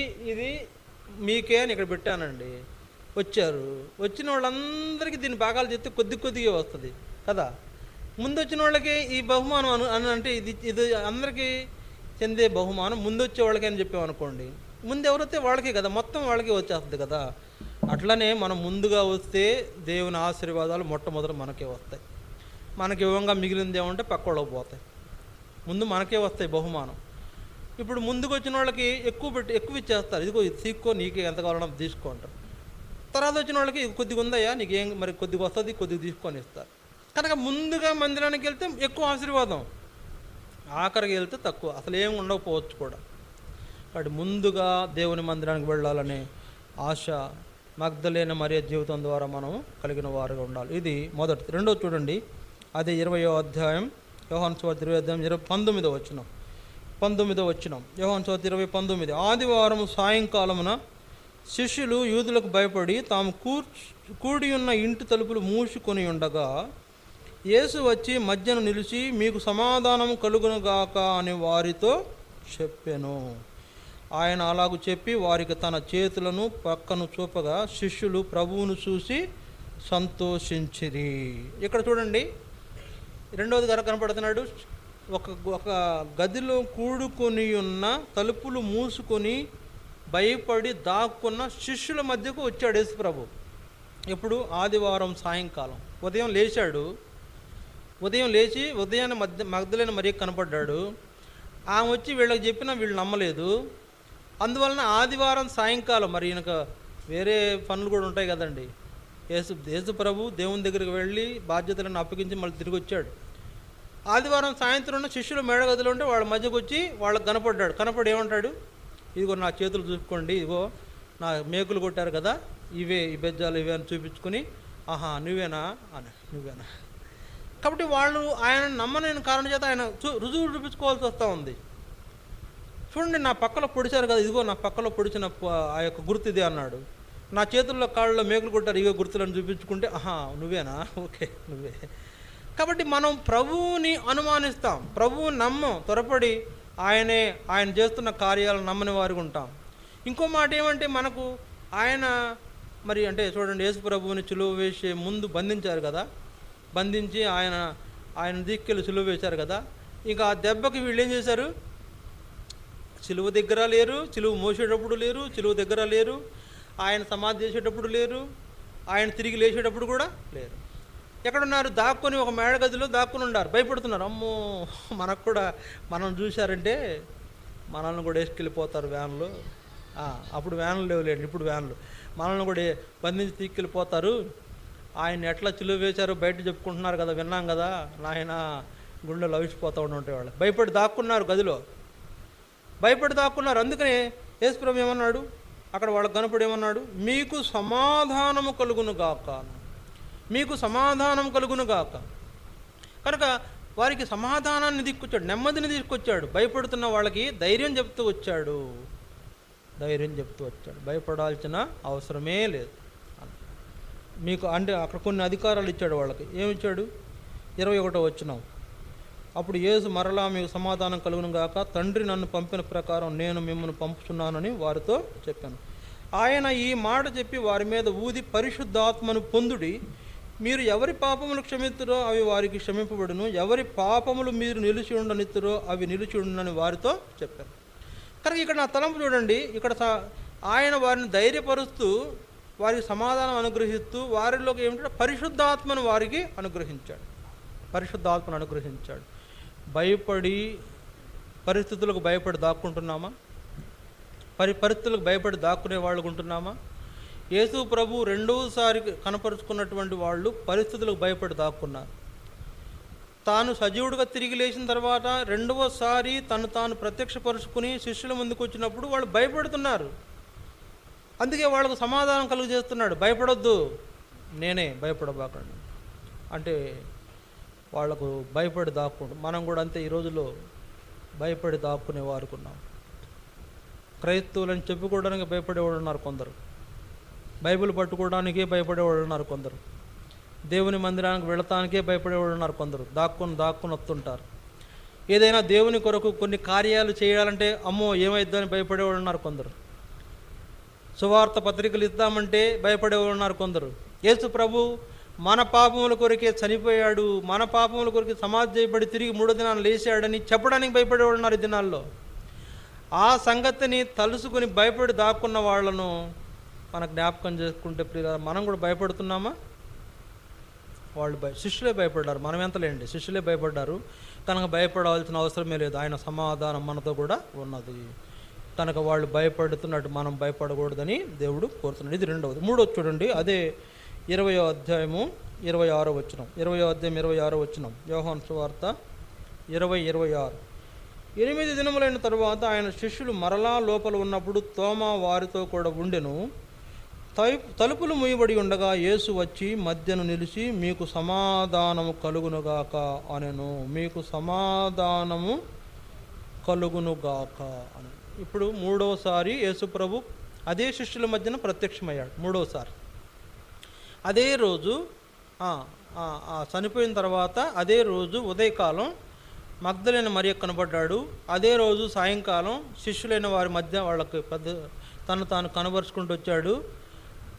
మీకే అని ఇక్కడ పెట్టానండి, వచ్చారు, వచ్చిన వాళ్ళందరికీ దీని భాగాలు చెప్తే కొద్దిగా వస్తుంది కదా. ముందు వచ్చిన వాళ్ళకి ఈ బహుమానం అని అంటే ఇది అందరికీ చెందే బహుమానం ముందు వచ్చే వాళ్ళకి అని చెప్పామనుకోండి, ముందు ఎవరైతే వాళ్ళకే కదా, మొత్తం వాళ్ళకే వచ్చేస్తుంది కదా. అట్లనే మనం ముందుగా వస్తే దేవుని ఆశీర్వాదాలు మొట్టమొదట మనకే వస్తాయి. మనకి ఇవ్వంగా మిగిలింది ఏమంటే పక్క వాళ్ళకి పోతాయి, ముందు మనకే వస్తాయి బహుమానం. ఇప్పుడు ముందుకు వచ్చిన వాళ్ళకి ఎక్కువ ఇచ్చేస్తారు, ఇదిగో ఇది తీసుకో, నీకు ఎంత కావాలన్నా తీసుకో అంటారు. తర్వాత వచ్చిన వాళ్ళకి కొద్దిగా ఉందయ్యా నీకేం మరి కొద్దిగా వస్తుంది, కొద్దిగా తీసుకొని ఇస్తారు. కనుక ముందుగా మందిరానికి వెళ్తే ఎక్కువ ఆశీర్వాదం, ఆఖరికి వెళ్తే తక్కువ, అసలు ఏమి ఉండకపోవచ్చు కూడా. కాబట్టి ముందుగా దేవుని మందిరానికి వెళ్ళాలనే ఆశ మగ్దలేన మరియ జీవితం ద్వారా మనం కలిగిన వారుగా ఉండాలి. ఇది మొదటి. రెండోది చూడండి, అదే 20వ అధ్యాయం యోహాను సువార్త 20వ అధ్యాయం 19వ వచనం. యోహాను సువార్త 20:19. ఆదివారం సాయంకాలమున శిష్యులు యూదులకు భయపడి తాము కూడి ఉన్న ఇంటి తలుపులు మూసుకొని ఉండగా యేసు వచ్చి మధ్యన నిలిచి మీకు సమాధానం కలుగునుగాక అని వారితో చెప్పెను. ఆయన అలాగూ చెప్పి వారికి తన చేతులను పక్కను చూపగా శిష్యులు ప్రభువును చూసి సంతోషించిరి. ఇక్కడ చూడండి, రెండవది గారు కనపడుతున్నాడు. ఒక గదిలో కూడుకొని ఉన్న తలుపులు మూసుకొని భయపడి దాక్కున్న శిష్యుల మధ్యకు వచ్చాడు యేసు ప్రభు. ఎప్పుడు? ఆదివారం సాయంకాలం. ఉదయం లేచి ఉదయాన్నే మగ్దలేన మరియ కనపడ్డాడు. ఆమె వచ్చి వీళ్ళకి చెప్పినా వీళ్ళు నమ్మలేదు. అందువలన ఆదివారం సాయంకాలం, మరి ఈయనక వేరే పనులు కూడా ఉంటాయి కదండి. యేసు ప్రభు దేవుని దగ్గరికి వెళ్ళి బాధ్యతలను అప్పగించి మళ్ళీ తిరిగి వచ్చాడు. ఆదివారం సాయంత్రం శిష్యులు మేడగదిలో ఉంటే వాళ్ళ మధ్యకు వచ్చి వాళ్ళకి కనపడి ఏమంటాడు? ఇదిగో నా చేతులు చూసుకోండి, ఇదిగో నా మేకులు కొట్టారు కదా, ఇవే ఈ బెజ్జాలు ఇవే అని చూపించుకుని, ఆహా నువ్వేనా. కాబట్టి వాళ్ళు ఆయన నమ్మలేని కారణం చేత ఆయన రుజువులు చూపించుకోవాల్సి వస్తూ ఉంది. చూడండి, నా పక్కలో పొడిచారు కదా, ఇదిగో నా పక్కలో పొడిచిన ఆ యొక్క గుర్తు ఇది అన్నాడు. నా చేతుల్లో కాళ్ళలో మేకులు కొట్టారు, ఇవే గుర్తులను చూపించుకుంటే, ఆహా నువ్వేనా, ఓకే నువ్వే. కాబట్టి మనం ప్రభువుని అనుమానిస్తాం, ప్రభువు నమ్మం, త్వరపడి ఆయన చేస్తున్న కార్యాలను నమ్మని వారికి ఉంటాం. ఇంకో మాట ఏమంటే, మనకు ఆయన మరి అంటే చూడండి, యేసు ప్రభువుని సిలువ వేసే ముందు బంధించారు కదా, బంధించి ఆయన దిక్కెళ్ళి సిలువ వేశారు కదా. ఇంకా ఆ దెబ్బకి వీళ్ళు ఏం చేశారు? సిలువ దగ్గర లేరు, సిలువ మోసేటప్పుడు లేరు, సిలువ దగ్గర లేరు, ఆయన సమాధి చేసేటప్పుడు లేరు, ఆయన తిరిగి లేచేటప్పుడు కూడా లేరు. ఎక్కడున్నారు? దాక్కుని ఒక మేడగదిలో దాక్కుని ఉన్నారు, భయపడుతున్నారు. అమ్మో మనకు కూడా మనం చూశారంటే మనల్ని కూడా వేసుకెళ్ళిపోతారు వ్యాన్లు. అప్పుడు వ్యాన్లు లేవులేండి, ఇప్పుడు వ్యాన్లు. మనల్ని కూడా బంధించి తీసుకెళ్ళిపోతారు. ఆయన ఎట్లా చిలువ వేశారో బయట చెప్పుకుంటున్నారు కదా, విన్నాం కదా. నాయన గుండెలు అవిసిపోతూ ఉంటాయి వాళ్ళు. భయపడి దాక్కున్నారు, గదిలో భయపడి దాక్కున్నారు. అందుకనే యేసు ప్రభు ఏమన్నాడు అక్కడ వాళ్ళకి కనపడి ఏమన్నాడు? మీకు సమాధానము కలుగును గాక, మీకు సమాధానం కలుగును గాక. కనుక వారికి సమాధానాన్ని తీసుకొచ్చాడు, నెమ్మదిని తీసుకొచ్చాడు. భయపడుతున్న వాళ్ళకి ధైర్యం చెప్తూ వచ్చాడు. భయపడాల్సిన అవసరమే లేదు మీకు. అంటే అక్కడ కొన్ని అధికారాలు ఇచ్చాడు వాళ్ళకి. ఏమిచ్చాడు? 21వ వచనం. అప్పుడు యేసు మరలా మీకు సమాధానం కలుగును గాక, తండ్రి నన్ను పంపిన ప్రకారం నేను మిమ్మల్ని పంపుతున్నానని వారితో చెప్పాను. ఆయన ఈ మాట చెప్పి వారి మీద ఊది పరిశుద్ధాత్మను పొందుడి. మీరు ఎవరి పాపములు క్షమిస్తురో అవి వారికి క్షమింపబడును, ఎవరి పాపములు మీరు నిలిచి ఉండనిత్తురో అవి నిలిచి ఉండని వారితో చెప్పారు. కనుక ఇక్కడ నా తలంపు చూడండి, ఇక్కడ ఆయన వారిని ధైర్యపరుస్తూ వారికి సమాధానం అనుగ్రహిస్తూ వారిలోకి ఏమిటంటే పరిశుద్ధాత్మను వారికి అనుగ్రహించాడు. భయపడి పరిస్థితులకు భయపడి దాక్కుంటున్నామా? పరిస్థితులకు భయపడి దాక్కునే వాళ్ళు ఉంటున్నామా? యేసు ప్రభు రెండోసారి కనపరుచుకున్నటువంటి వాళ్ళు పరిస్థితులకు భయపడి దాక్కున్నారు. తాను సజీవుడిగా తిరిగి లేచిన తర్వాత రెండవసారి తను తాను ప్రత్యక్షపరుచుకుని శిష్యుల ముందుకు వచ్చినప్పుడు వాళ్ళు భయపడుతున్నారు. అందుకే వాళ్ళకు సమాధానం కలుగు చేస్తున్నాడు, భయపడొద్దు, నేనే, భయపడబాకండి. అంటే వాళ్లకు భయపడి దాక్కుంటు. మనం కూడా అంతే, ఈ రోజుల్లో భయపడి దాక్కునే వారుకున్నాం. క్రైస్తవులని చెప్పుకోవడానికి భయపడేవాళ్ళు ఉన్నారు కొందరు, బైబిల్ పట్టుకోవడానికే భయపడేవాళ్ళు ఉన్నారు కొందరు, దేవుని మందిరానికి వెళతానికే భయపడేవాళ్ళు ఉన్నారు కొందరు, దాక్కుని వస్తుంటారు. ఏదైనా దేవుని కొరకు కొన్ని కార్యాలు చేయాలంటే అమ్మో ఏమైద్దని భయపడేవాళ్ళు ఉన్నారు కొందరు, సువార్త పత్రికలు ఇద్దామంటే భయపడేవాళ్ళు ఉన్నారు కొందరు. యేసు ప్రభు మన పాపముల కొరకే చనిపోయాడు, మన పాపముల కొరకే సమాధి చేయబడి తిరిగి 3వ దినాన్ని లేచాడని చెప్పడానికి భయపడేవాళ్ళు ఉన్నారు ఈ దినాల్లో. ఆ సంగతిని తలుసుకుని భయపడి దాక్కున్న వాళ్లను మన జ్ఞాపకం చేసుకుంటే మనం కూడా భయపడుతున్నామా? వాళ్ళు శిష్యులే భయపడ్డారు, మనం ఎంతలేండి, శిష్యులే భయపడ్డారు. కనుక భయపడవలసిన అవసరమే లేదు, ఆయన సమాధానం మనతో కూడా ఉన్నది. కనుక వాళ్ళు భయపడుతున్నట్టు మనం భయపడకూడదని దేవుడు కోరుతున్నాడు. ఇది రెండవది. మూడవది చూడండి, అదే 20వ అధ్యాయము 26వ వచనం. 20వ అధ్యాయం 26వ వచనం, యోహాను సువార్త 20:26. 8 దినములైన తరువాత ఆయన శిష్యులు మరలా లోపల ఉన్నప్పుడు తోమా వారితో కూడా ఉండెను. తలుపులు మూయబడి ఉండగా యేసు వచ్చి మధ్యను నిలిచి మీకు సమాధానము కలుగునుగాక అనెను. మీకు సమాధానము కలుగునుగాక అని. ఇప్పుడు మూడవసారి యేసు ప్రభు అదే శిష్యుల మధ్యన ప్రత్యక్షమయ్యాడు మూడవసారి. అదే రోజు చనిపోయిన తర్వాత అదే రోజు ఉదయకాలం మగ్దలేన మరియ కనబడ్డాడు. అదే రోజు సాయంకాలం శిష్యులైన వారి మధ్య వాళ్ళకి తను తాను కనబరుచుకుంటూ వచ్చాడు.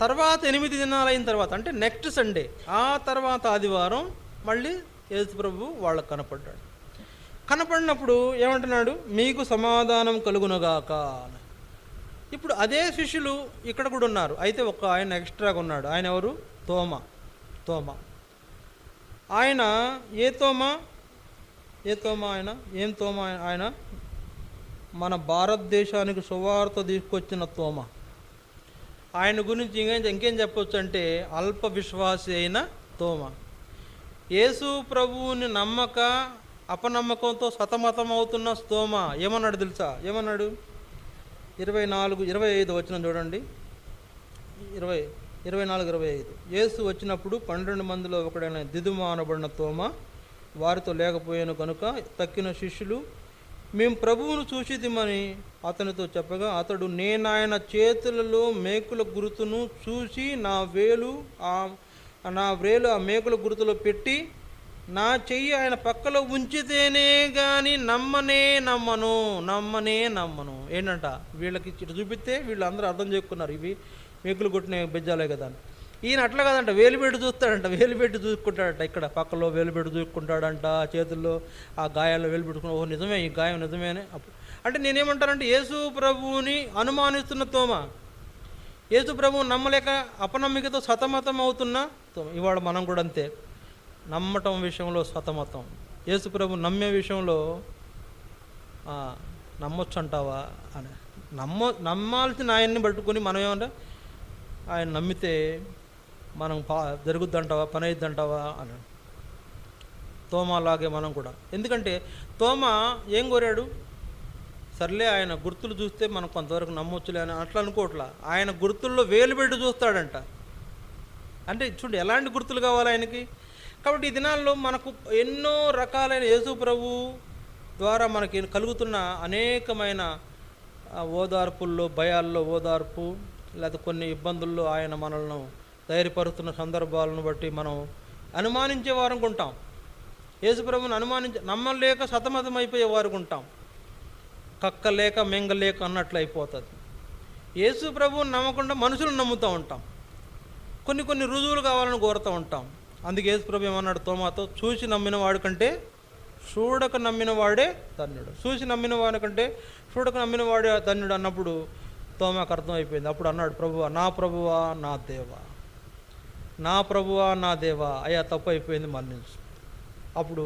తర్వాత 8 దినాలు అయిన తర్వాత, అంటే నెక్స్ట్ సండే, ఆ తర్వాత ఆదివారం మళ్ళీ యేసు ప్రభు వాళ్ళకు కనపడ్డాడు. కనపడినప్పుడు ఏమంటున్నాడు? మీకు సమాధానం కలుగునుగాక. ఇప్పుడు అదే శిష్యులు ఇక్కడ కూడా ఉన్నారు, అయితే ఒక ఆయన ఎక్స్ట్రాగా ఉన్నాడు. ఆయన ఎవరు? తోమా. ఆయన ఏ తోమా ఆయన ఏం తోమా? ఆయన మన భారతదేశానికి సువార్త తీసుకొచ్చిన తోమా. ఆయన గురించి ఇంకేం చెప్పొచ్చు అంటే అల్ప విశ్వాసి అయిన తోమా. యేసు ప్రభువుని నమ్మక అపనమ్మకంతో సతమతం అవుతున్న తోమా ఏమన్నాడు తెలుసా? ఏమన్నాడు? 25 వచనం చూడండి, 24-25. యేసు వచ్చినప్పుడు 12 మందిలో ఒకడైన దిదుమ అనబడిన తోమా వారితో లేకపోయాను కనుక తక్కిన శిష్యులు మేము ప్రభువును చూసిదిమని అతనితో చెప్పగా అతడు నేనాయన చేతులలో మేకుల గుర్తును చూసి నా వేలు ఆ మేకుల గుర్తులో పెట్టి నా చెయ్యి ఆయన పక్కలో ఉంచితేనే కానీ నమ్మను. ఏంటంట, వీళ్ళకి చూపిస్తే వీళ్ళు అందరూ అర్థం చేసుకున్నారు, ఇవి మేకులు కొట్టిన బెజ్జాలే కదా అని. ఈయన అట్లా కాదంట, వేలు పెట్టి చూస్తాడంట, వేలు పెట్టి చూసుకుంటాడంట, ఇక్కడ పక్కలో వేలు పెట్టి చూసుకుంటాడంట, చేతుల్లో ఆ గాయాల్లో వేలు పెట్టుకుని ఓహో నిజమే, ఈ గాయం నిజమేనే. అంటే నేనేమంటానంటే యేసు ప్రభువుని అనుమానిస్తున్న తోమా, యేసు ప్రభువు నమ్మలేక అపనమ్మికతో సతమతం అవుతున్న తోమా. ఇవాళ మనం కూడా అంతే, నమ్మటం విషయంలో సతమతం. యేసు ప్రభు నమ్మే విషయంలో నమ్మొచ్చు అంటావా అని, నమ్మాల్సిన ఆయన్ని పట్టుకొని మనం ఏమంటే ఆయన నమ్మితే మనం జరుగుద్దంటావా, పని అయిద్దంటావా అని. తోమాలాగే మనం కూడా. ఎందుకంటే తోమా ఏం కోరాడు? సర్లే ఆయన గుర్తులు చూస్తే మనం కొంతవరకు నమ్మొచ్చులే అని అట్లా అనుకోవట్లా, ఆయన గుర్తుల్లో వేలు పెట్టి చూస్తాడంట. అంటే చూడు ఎలాంటి గుర్తులు కావాలి ఆయనకి. కాబట్టి ఈ దినాల్లో మనకు ఎన్నో రకాలైన యేసు ప్రభు ద్వారా మనకి కలుగుతున్న అనేకమైన ఓదార్పుల్లో, భయాల్లో ఓదార్పు, లేదా కొన్ని ఇబ్బందుల్లో ఆయన మనల్ని ధైర్యపరుస్తున్న సందర్భాలను బట్టి మనం అనుమానించే వారికి ఉంటాం. యేసు ప్రభువుని నమ్మలేక సతమతం అయిపోయే వారికి ఉంటాం. కక్కలేక మెంగలేక అన్నట్లు అయిపోతుంది. యేసు ప్రభువుని నమ్మకుండా మనుషులను నమ్ముతూ ఉంటాం, కొన్ని రుజువులు కావాలని కోరుతూ ఉంటాం. అందుకే యేసు ప్రభు ఏమన్నాడు తోమాతో? చూసి నమ్మిన వాడి కంటే చూడక నమ్మిన వాడే ధన్యుడు. చూసి నమ్మిన వాడి కంటే చూడక నమ్మిన వాడే ధన్యుడు అన్నప్పుడు తోమాకు అర్థమైపోయింది. అప్పుడు అన్నాడు, ప్రభువా, నా ప్రభువా, నా దేవా, నా ప్రభువా, నా దేవా, అయ్యా తప్పు అయిపోయింది, మన్నించు. అప్పుడు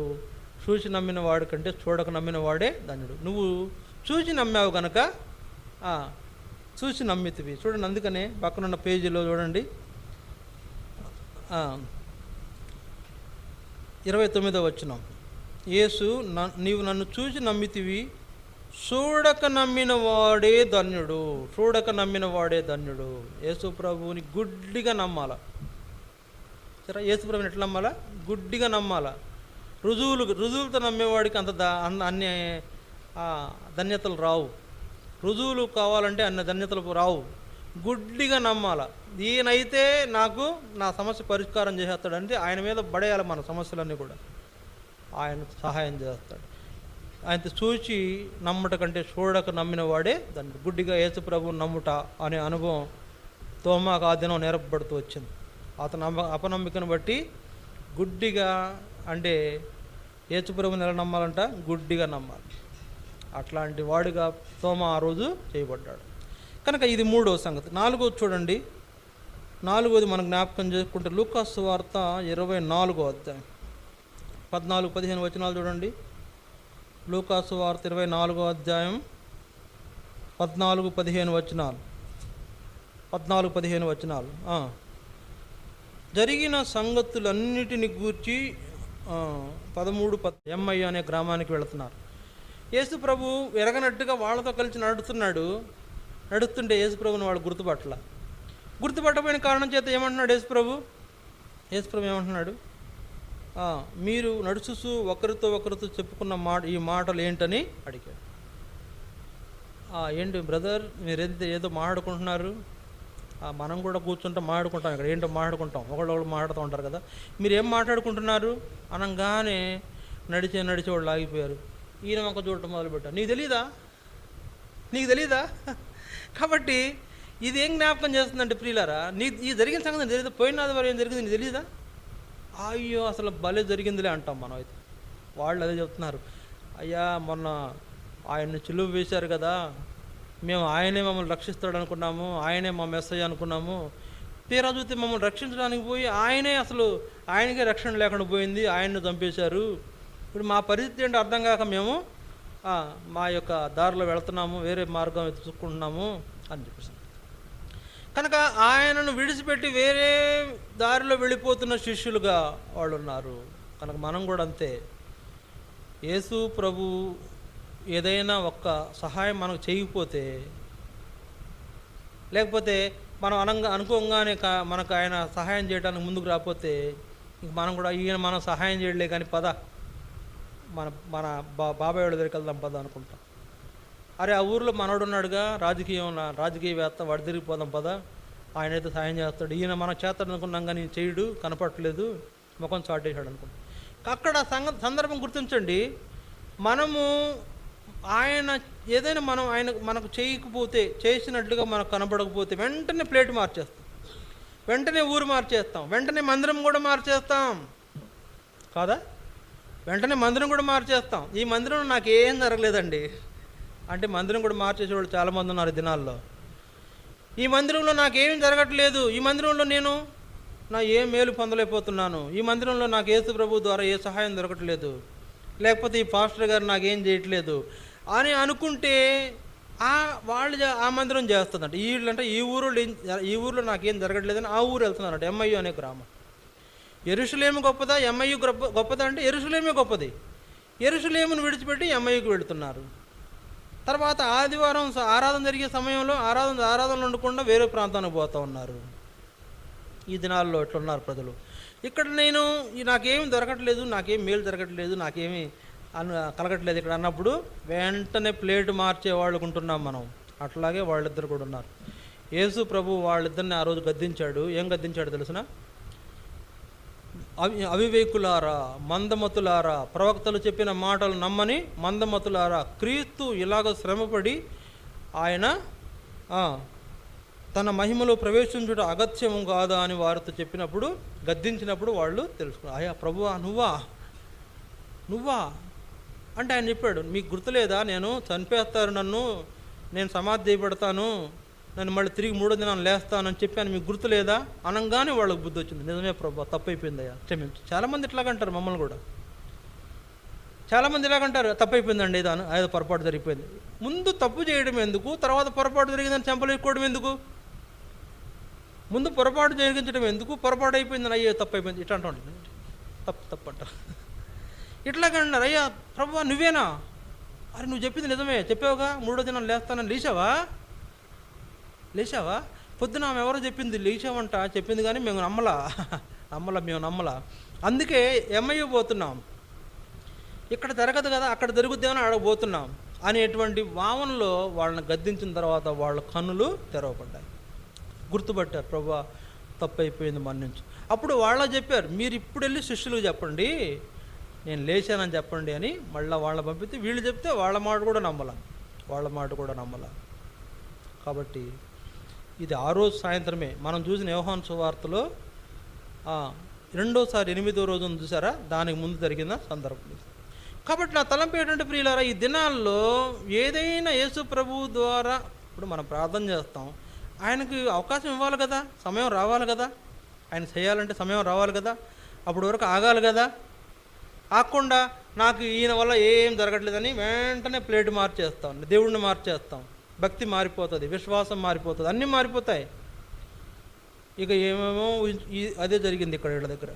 చూసి నమ్మిన వాడి కంటే చూడక నమ్మిన వాడే ధన్యుడు. నువ్వు చూసి నమ్మావు కనుక చూసి నమ్మితివి. చూడండి, అందుకనే పక్కనున్న పేజీలో చూడండి, 29వ వచనం. యేసు, నీవు నన్ను చూసి నమ్మితివి, చూడక నమ్మిన వాడే ధన్యుడు. చూడక నమ్మిన వాడే ధన్యుడు. యేసు ప్రభువుని గుడ్డిగా నమ్మాల. సరే, యేసు ప్రభుని ఎట్లా నమ్మాలా? గుడ్డిగా నమ్మాలా. రుజువులతో నమ్మేవాడికి అన్ని ధన్యతలు రావు. రుజువులు కావాలంటే అన్ని ధన్యతలు రావు. గుడ్డిగా నమ్మాల. ఈయనైతే నాకు నా సమస్య పరిష్కారం చేసేస్తాడంటే ఆయన మీద పడేయాలి మన సమస్యలన్నీ కూడా. ఆయన సహాయం చేస్తాడు. ఆయన చూచి నమ్ముట కంటే చూడక నమ్మిన వాడే దాన్ని. గుడ్డిగా యేసు ప్రభువు నమ్ముట అనే అనుభవం తోమాకు ఆ దినం నేర్పబడుతూ వచ్చింది. అతను అపనమ్మికను బట్టి గుడ్డిగా, అంటే యేసు ప్రభువుని ఎలా నమ్మాలంట? గుడ్డిగా నమ్మాలి. అట్లాంటి వాడిగా తోమా ఆ రోజు చేయబడ్డాడు. కనుక ఇది 3వ సంగతి. 4వది చూడండి. 4వది మనం జ్ఞాపకం చేసుకుంటే లూకాసు సువార్త 24వ అధ్యాయం 14-15 వచనాలు చూడండి. లూకాసు సువార్త 24వ అధ్యాయం 14-15 వచనాలు. 14-15 వచనాలు. జరిగిన సంగతులన్నిటిని గూర్చి 13 ఎమ్మయ్య అనే గ్రామానికి వెళుతున్నారు. యేసు ప్రభు ఎరగనట్టుగా వాళ్ళతో కలిసి నడుస్తుంటే యేసు ప్రభుని వాళ్ళు గుర్తుపట్టపోయిన కారణం చేత ఏమంటున్నాడు యేసు ప్రభు ఏమంటున్నాడు? మీరు నడుచుతూ ఒకరితో చెప్పుకున్న ఈ మాటలు ఏంటని అడిగాడు. ఏంటి బ్రదర్, మీరు ఏదో మాట్లాడుకుంటున్నారు? మనం కూడా కూర్చుంటే మాట్లాడుకుంటాం. ఇక్కడ ఏంటో మాట్లాడుకుంటాం, ఒకళ్ళు మాట్లాడుతూ ఉంటారు కదా. మీరు ఏం మాట్లాడుకుంటున్నారు అనగానే నడిచే వాళ్ళు ఆగిపోయారు. ఈయన ఒక చూడటం మొదలుపెట్టారు. నీకు తెలీదా? కాబట్టి ఇది ఏం జ్ఞాపకం చేస్తుందంటే ప్రియులారా, ఈ జరిగిన సంగతి తెలియదు. పోయిన ఆదివారం ఏం జరిగింది నీకు తెలీదా? అయ్యో అసలు భలే జరిగిందిలే అంటాం మనం. అయితే వాళ్ళు అదే చెప్తున్నారు. అయ్యా మొన్న ఆయన్ని చిలువ వేశారు కదా, మేము ఆయనే మమ్మల్ని రక్షిస్తాడు అనుకున్నాము, ఆయనే మా మెస్సయ్య అనుకున్నాము. తీరా చూస్తే మమ్మల్ని రక్షించడానికి పోయి ఆయనకే రక్షణ లేకుండా పోయింది, ఆయన్ని చంపేశారు. ఇప్పుడు మా పరిస్థితి ఏంటో అర్థం కాక మేము మా యొక్క దారిలో వెళుతున్నాము, వేరే మార్గం ఎత్తుకుంటున్నాము అని చెప్పేసి. కనుక ఆయనను విడిచిపెట్టి వేరే దారిలో వెళ్ళిపోతున్న శిష్యులుగా వాళ్ళు ఉన్నారు. కనుక మనం కూడా అంతే. యేసు ప్రభు ఏదైనా ఒక్క సహాయం మనకు చేయకపోతే, లేకపోతే మనం అనుకోగానే మనకు ఆయన సహాయం చేయడానికి ముందుకు రాకపోతే, ఇంక మనం కూడా ఈయన మనం సహాయం చేయలే కానీ పద మన బాబాయ్ వాళ్ళ దగ్గరికి వెళ్దాం పద అనుకుంటాం. అరే ఆ ఊరిలో మనోడు ఉన్నాడుగా, రాజకీయవేత్త, వాడి తిరిగిపోదాం పద, ఆయన అయితే సహాయం చేస్తాడు. ఈయన మనం చేస్తాడు అనుకున్నాం కానీ చేయడు, కనపడట్లేదు, ముఖం చాటేశాడు అనుకుంటాం. అక్కడ సందర్భం గుర్తించండి. మనము ఆయన ఏదైనా మనకు చేయకపోతే, చేసినట్లుగా మనకు కనపడకపోతే వెంటనే ప్లేట్ మార్చేస్తాం, వెంటనే ఊరు మార్చేస్తాం, వెంటనే మందిరం కూడా మార్చేస్తాం కాదా? వెంటనే మందిరం కూడా మార్చేస్తాం. ఈ మందిరంలో నాకేం జరగలేదండి అంటే మందిరం కూడా మార్చేసేవాళ్ళు చాలామంది ఉన్నారు ఈ దినాల్లో. ఈ మందిరంలో నాకేం జరగట్లేదు, ఈ మందిరంలో నేను ఏ మేలు పొందలేకపోతున్నాను, ఈ మందిరంలో నాకు యేసు ప్రభు ద్వారా ఏ సహాయం దొరకట్లేదు, లేకపోతే ఈ పాస్టర్ గారు నాకేం చేయట్లేదు అని అనుకుంటే వాళ్ళు ఆ మందిరం చేస్తుందంట. వీళ్ళంటే ఈ ఊరిలో నాకేం జరగట్లేదని ఆ ఊరు వెళ్తున్నారంట. ఎమ్మయ్య అనే గ్రామం. యెరూషలేము గొప్పదా, ఎమ్మయ్య గొప్పదా అంటే యెరూషలేమే గొప్పది. యెరూషలేమును విడిచిపెట్టి ఎమ్మయ్యకు వెళుతున్నారు. తర్వాత ఆదివారం ఆరాధన జరిగే సమయంలో ఆరాధనలు ఉండకుండా వేరే ప్రాంతానికి పోతూ ఉన్నారు. ఈ దినాల్లో ఎట్లున్నారు ప్రజలు. ఇక్కడ నాకేం దొరకట్లేదు, నాకేం మేలు జరగట్లేదు, నాకేమీ కలగట్లేదు ఇక్కడ అన్నప్పుడు వెంటనే ప్లేట్ మార్చేవాళ్ళు ఉంటున్నాం మనం. అట్లాగే వాళ్ళిద్దరు కూడా ఉన్నారు. యేసు ప్రభు వాళ్ళిద్దరిని ఆ రోజు గద్దించాడు. ఏం గద్దించాడు తెలుసునా? అవివేకులారా, మందమతులారా, ప్రవక్తలు చెప్పిన మాటలు నమ్మని మందమతులారా, క్రీస్తు ఇలాగ శ్రమపడి ఆయన తన మహిమలో ప్రవేశించుట అగత్యము కాదా అని వారితో చెప్పినప్పుడు, గద్దించినప్పుడు వాళ్ళు తెలుసుకున్నారు. అయ్యా ప్రభువా, నువ్వా అంటే ఆయన చెప్పాడు, మీకు గుర్తులేదా, నేను చనిపేస్తారు, నేను సమాధి చేయబడతాను, నన్ను మళ్ళీ తిరిగి 3వ దినాన్ని లేస్తానని చెప్పాను, మీకు గుర్తులేదా అనగానే వాళ్ళకి బుద్ధి వచ్చింది. నిజమే ప్రభు, తప్పైపోయిందయ్యా, క్షమించు. చాలామంది ఇట్లాగంటారు మమ్మల్ని కూడా. చాలామంది ఇలాగంటారు, తప్పైపోయిందండి ఏదో పొరపాటు జరిగిపోయింది. ముందు తప్పు చేయడం ఎందుకు, తర్వాత పొరపాటు జరిగిందని చెంపలేసుకోవడం ఎందుకు? ముందు పొరపాటు జరిగించడం ఎందుకు, పొరపాటు అయిపోయిందని అయ్యో తప్పు అయిపోయింది ఇట్లా అంటూ తప్పు అంటారు. ఇట్లాగే అన్నారు, అయ్యా ప్రభువా నువ్వేనా? అరే నువ్వు చెప్పింది నిజమే, చెప్పావుగా 3వ దినం లేస్తానని, లేచావా? పొద్దున ఆమె ఎవరో చెప్పింది లేచావంట, చెప్పింది కానీ మేము నమ్మలా. అందుకే ఎంఐ పోతున్నాం, ఇక్కడ జరగదు కదా అక్కడ జరుగుద్దేమని అడగబోతున్నాం అనేటువంటి భావనలో వాళ్ళని గద్దించిన తర్వాత వాళ్ళ కన్నులు తెరవబడ్డాయి. గుర్తుపట్టారు, ప్రభువా తప్పు అయిపోయింది మన్నించు. అప్పుడు వాళ్ళ చెప్పారు, మీరు ఇప్పుడు వెళ్ళి శిష్యులకు చెప్పండి నేను లేచానని చెప్పండి అని. మళ్ళీ వాళ్ళని పంపితే వీళ్ళు చెప్తే వాళ్ళ మాట కూడా నమ్మలా. కాబట్టి ఇది ఆ రోజు సాయంత్రమే మనం చూసిన యోహాను సువార్తలో 2వ 8వ రోజున చూసారా, దానికి ముందు జరిగిన సందర్భం. కాబట్టి నా తలంపు ఏంటంటే ప్రియులారా, ఈ దినాల్లో ఏదైనా యేసు ప్రభువు ద్వారా ఇప్పుడు మనం ప్రార్థన చేస్తాం, ఆయనకి అవకాశం ఇవ్వాలి కదా, సమయం రావాలి కదా, ఆయన చేయాలంటే సమయం రావాలి కదా, అప్పటి వరకు ఆగాలి కదా. ఆగకుండా నాకు ఈయన వల్ల ఏం జరగట్లేదని వెంటనే ప్లేట్ మార్చేస్తాం, దేవుడిని మార్చేస్తాం, భక్తి మారిపోతుంది, విశ్వాసం మారిపోతుంది, అన్నీ మారిపోతాయి. ఇక ఏమేమో అదే జరిగింది ఇక్కడ వీళ్ళ దగ్గర.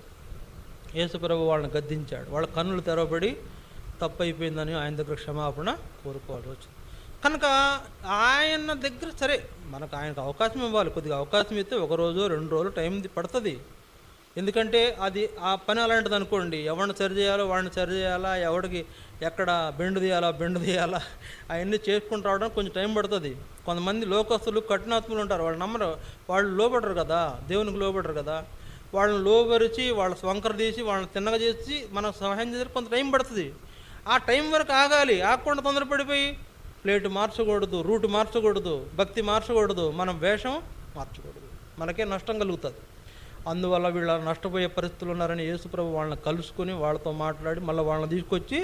యేసు ప్రభు వాళ్ళని గద్దించాడు, వాళ్ళ కన్నులు తెరవబడి తప్పు అయిపోయిందని ఆయన దగ్గర క్షమాపణ కోరుకోవాల్సి వచ్చింది. కనుక ఆయన దగ్గర సరే మనకు ఆయనకు అవకాశం ఇవ్వాలి, కొద్దిగా అవకాశం ఇస్తే 1 రోజు 2 రోజులు టైం పడుతుంది. ఎందుకంటే అది ఆ పని అలాంటిది అనుకోండి, ఎవరిని సరిచేయాలో వాడిని సరిచేయాలా, ఎవడికి ఎక్కడ బెండు తీయాలా అవన్నీ చేసుకుంటూ రావడానికి కొంచెం టైం పడుతుంది. కొంతమంది లోకస్తులు కఠినాత్ములు ఉంటారు, వాళ్ళు నమ్మరు, వాళ్ళు లోబడరు కదా, దేవునికి లోబడరు కదా. వాళ్ళని లోబరిచి వాళ్ళ స్వంకర తీసి వాళ్ళని తిన్నగా చేసి మనకు సహాయం చేసి కొంత టైం పడుతుంది. ఆ టైం వరకు ఆగాలి, ఆగకుండా తొందరపడిపోయి ప్లేట్ మార్చకూడదు, రూట్ మార్చకూడదు, భక్తి మార్చకూడదు, మనం వేషం మార్చకూడదు, మనకే నష్టం కలుగుతుంది. అందువల్ల వీళ్ళ నష్టపోయే పరిస్థితులు ఉన్నారని యేసుప్రభు వాళ్ళని కలుసుకొని వాళ్ళతో మాట్లాడి మళ్ళీ వాళ్ళని తీసుకొచ్చి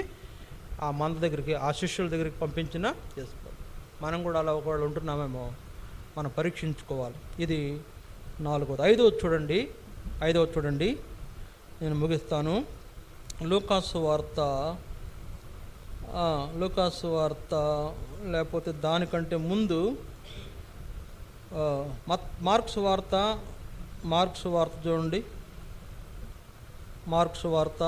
ఆ మంద దగ్గరికి, ఆ శిష్యుల దగ్గరికి పంపించిన యేసుప్రభు. మనం కూడా అలా ఒకవేళ ఉంటున్నామేమో మనం పరీక్షించుకోవాలి. ఇది 4వది. 5వది చూడండి, నేను ముగిస్తాను. లూకాసు వార్త లేకపోతే దానికంటే ముందు మార్క్స్ వార్త చూడండి. మార్క్స్ వార్త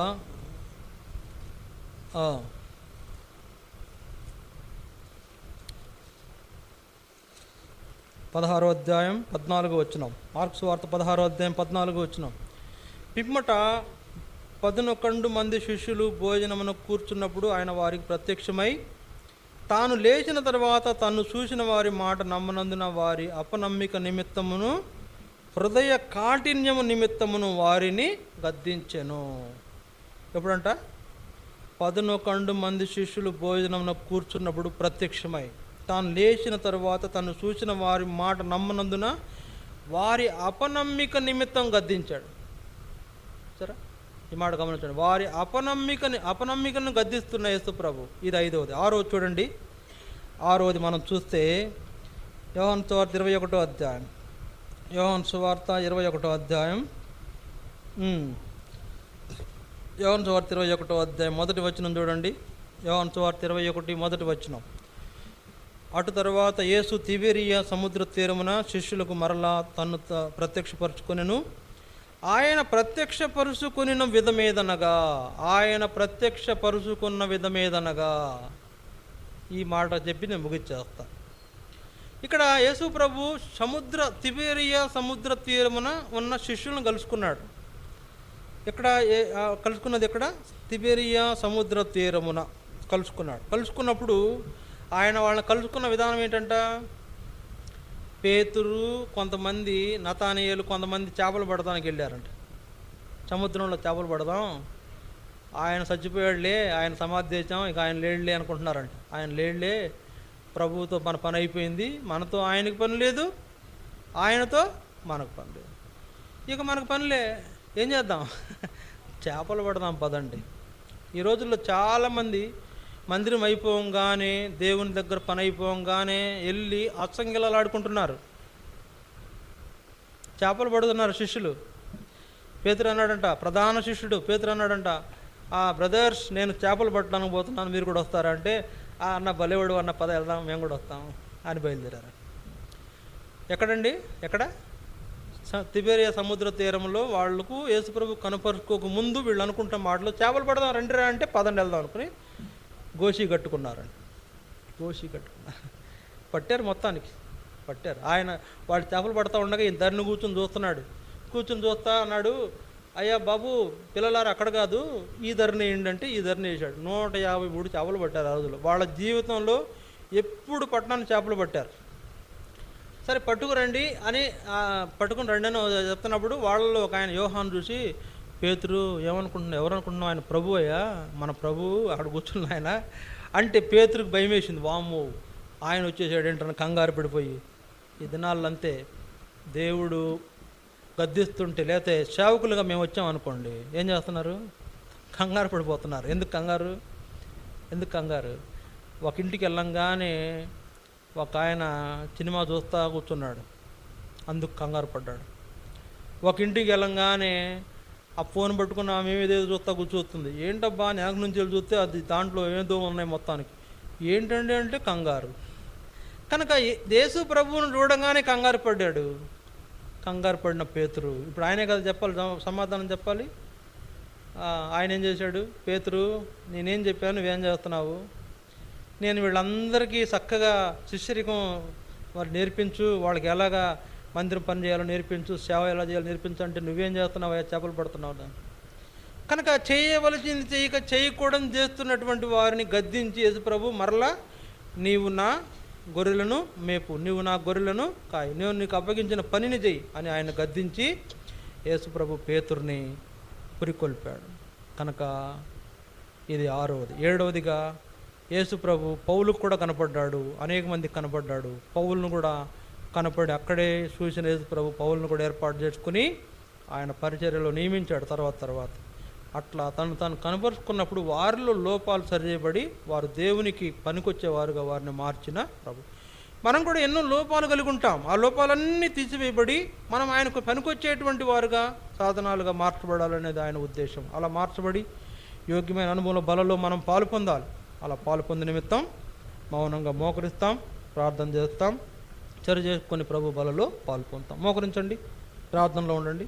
16వ అధ్యాయం 14వ వచనం. మార్క్స్ వార్త 16వ అధ్యాయం 14వ వచనం. పిమ్మట 11 మంది శిష్యులు భోజనమును కూర్చున్నప్పుడు ఆయన వారికి ప్రత్యక్షమై తాను లేచిన తర్వాత తను చూసిన వారి మాట నమ్మనందున వారి అపనమ్మిక నిమిత్తమును హృదయ కాఠిన్యము నిమిత్తమును వారిని గద్దించెను. ఎప్పుడంట? 11 మంది శిష్యులు భోజనమును కూర్చున్నప్పుడు ప్రత్యక్షమై తాను లేచిన తర్వాత తను చూసిన వారి మాట నమ్మనందున వారి అపనమ్మిక నిమిత్తం గద్దించాడు. సరే, ఈ మాట గమనించండి, వారి అపనమ్మికను గద్దిస్తున్న యేసు ప్రభు. ఇది 5వది. 6వది చూడండి. 6వది మనం చూస్తే యోహాను సువార్త 21వ అధ్యాయం. యోహాను సువార్త 21వ అధ్యాయం. యోహాను సువార్త 21వ అధ్యాయం మొదటి వచనం చూడండి. యోహాను సువార్త 21 మొదటి వచనం. అటు తర్వాత యేసు తిబెరియా సముద్ర తీరమున శిష్యులకు మరలా తను ప్రత్యక్షపరుచుకొనెను. ఆయన ప్రత్యక్షపరుచుకున్న విధమేదనగా ఈ మాట చెప్పి నేను ముగిచ్చేస్తా. ఇక్కడ యేసు ప్రభు తిబెరియా సముద్ర తీరమున ఉన్న శిష్యులను కలుసుకున్నాడు. ఇక్కడ కలుసుకున్నది ఎక్కడ? తిబెరియా సముద్ర తీరమున కలుసుకున్నప్పుడు ఆయన వాళ్ళని కలుసుకున్న విధానం ఏంటంట? పేతురు, కొంతమంది నతానియేలు, కొంతమంది చేపలు పడడానికి వెళ్ళారంట. సముద్రంలో చేపలు పడదాం, ఆయన చచ్చిపోయాడులే, ఆయన సమాధి చేసాం, ఇక ఆయన లేడులే అనుకుంటున్నారంట. ఆయన లేడులే, ప్రభువుతో మన పని అయిపోయింది, మనతో ఆయనకు పని లేదు, ఆయనతో మనకు పని లేదు, ఇక మనకు పనిలే, ఏం చేద్దాం? చేపలు పడదాం పదండి. ఈ రోజుల్లో చాలామంది మందిరం అయిపోగానే, దేవుని దగ్గర పని అయిపోగానే వెళ్ళి అచ్చంగిలాడుకుంటున్నారు, చేపలు పడుతున్నారు శిష్యులు. పేతురు అన్నాడంట, ప్రధాన శిష్యుడు పేతురు అన్నాడంట, బ్రదర్స్ నేను చేపలు పట్టడానికి పోతున్నాను, మీరు కూడా వస్తారా అంటే, అన్న బలేవాడు అన్న పద వెళ్దాం, మేము కూడా వస్తాం అని బయలుదేరారు. ఎక్కడండి? ఎక్కడ? తిబెరియా సముద్ర తీరంలో వాళ్ళకు యేసుప్రభు కనపరుచుకోక ముందు వీళ్ళు అనుకుంటాం మాటలు, చేపలు పడదాం రండిరా అంటే పదండి వెళ్దాం అనుకుని గోషి కట్టుకున్నారండి. గోషి కట్టుకున్నారు, పట్టారు, మొత్తానికి పట్టారు. ఆయన వాడు చేపలు పడతా ఉండగా ఈయన ధరిని కూర్చొని చూస్తున్నాడు. కూర్చొని చూస్తా అన్నాడు, అయ్యా బాబు పిల్లలారు అక్కడ కాదు ఈ ధరిని ఏంటంటే ఈ ధరిని వేసాడు. 153 చేపలు పట్టారు ఆ రోజులో. వాళ్ళ జీవితంలో ఎప్పుడు పట్టణాన్ని చేపలు పట్టారు. సరే పట్టుకురండి అని పట్టుకుని రండి అని చెప్తున్నప్పుడు వాళ్ళలో ఒక ఆయన యోహాను చూసి, పేతురు ఏమనుకుంటున్నావు, ఎవరు అనుకుంటున్నావు, ఆయన ప్రభు అయ్యా, మన ప్రభువు అక్కడ కూర్చున్న ఆయన అంటే పేతురుకు భయం వేసింది. వామ్మో ఆయన వచ్చేసాడు ఏంటన్నా కంగారు పడిపోయి. ఈ దినాల్లో అంతే, దేవుడు గద్దిస్తుంటే లేకపోతే సేవకులుగా మేము వచ్చామనుకోండి ఏం చేస్తున్నారు, కంగారు పడిపోతున్నారు. ఎందుకు కంగారు? ఒక ఇంటికి వెళ్ళంగానే ఒక ఆయన సినిమా చూస్తా కూర్చున్నాడు, అందుకు కంగారు పడ్డాడు. ఒక ఇంటికి వెళ్ళంగానే ఆ ఫోన్ పట్టుకుని ఆమె ఏదేదో చూస్తా కూర్చోతుంది. ఏంటబ్బా వెనక నుంచి వెళ్ళి చూస్తే అది దాంట్లో ఏదో ఉన్నాయి మొత్తానికి. ఏంటండి అంటే కంగారు. కనుక యేసు ప్రభువును చూడగానే కంగారు పడ్డాడు. కంగారు పడిన పేతురు ఇప్పుడు ఆయనే కదా చెప్పాలి, సమాధానం చెప్పాలి. ఆయన ఏం చేశాడు, పేతురు నేనేం చెప్పాను నువ్వేం చేస్తున్నావు, నేను వీళ్ళందరికీ చక్కగా శిష్యరికం వారు నేర్పించు, వాళ్ళకి ఎలాగా మందిరం పని చేయాలో నేర్పించు, సేవ ఎలా చేయాలో నేర్పించు అంటే నువ్వేం చేస్తున్నావు, చేపలు పడుతున్నావు దాన్ని. కనుక చేయవలసింది చేయకూడదు చేస్తున్నటువంటి వారిని గద్దించి యేసుప్రభు మరలా నీవు నా గొర్రెలను మేపు, నీవు నా గొర్రెలను కాయి, నేను నీకు అప్పగించిన పనిని చెయ్యి అని ఆయన గద్దించి యేసుప్రభు పేతుర్ని పురికొల్పాడు. కనుక ఇది 6వది. 7వదిగా యేసుప్రభు పౌలుకు కూడా కనపడ్డాడు, అనేక మందికి కనపడ్డాడు. పౌలును కూడా కనపడి అక్కడే చూసిన యేసుప్రభు పౌలును కూడా ఏర్పాటు చేసుకుని ఆయన పరిచర్యలో నియమించాడు తర్వాత. అట్లా తను కనపరుచుకున్నప్పుడు వారిలో లోపాలు సరిచేయబడి వారు దేవునికి పనికొచ్చేవారుగా వారిని మార్చిన ప్రభు. మనం కూడా ఎన్నో లోపాలు కలిగి ఉంటాం. ఆ లోపాలన్నీ తీసివేయబడి మనం ఆయనకు పనికొచ్చేటువంటి వారుగా సాధనాలుగా మార్చబడాలనేది ఆయన ఉద్దేశం. అలా మార్చబడి యోగ్యమైన అనుభవంలో బలలో మనం పాలు పొందాలి. అలా పాలు పొందే నిమిత్తం మౌనంగా మోకరిస్తాం, ప్రార్థన చేస్తాం, చర్య చేసుకొని ప్రభు బలలో పాలు పొందుతాం. మోకరించండి, ప్రార్థనలో ఉండండి.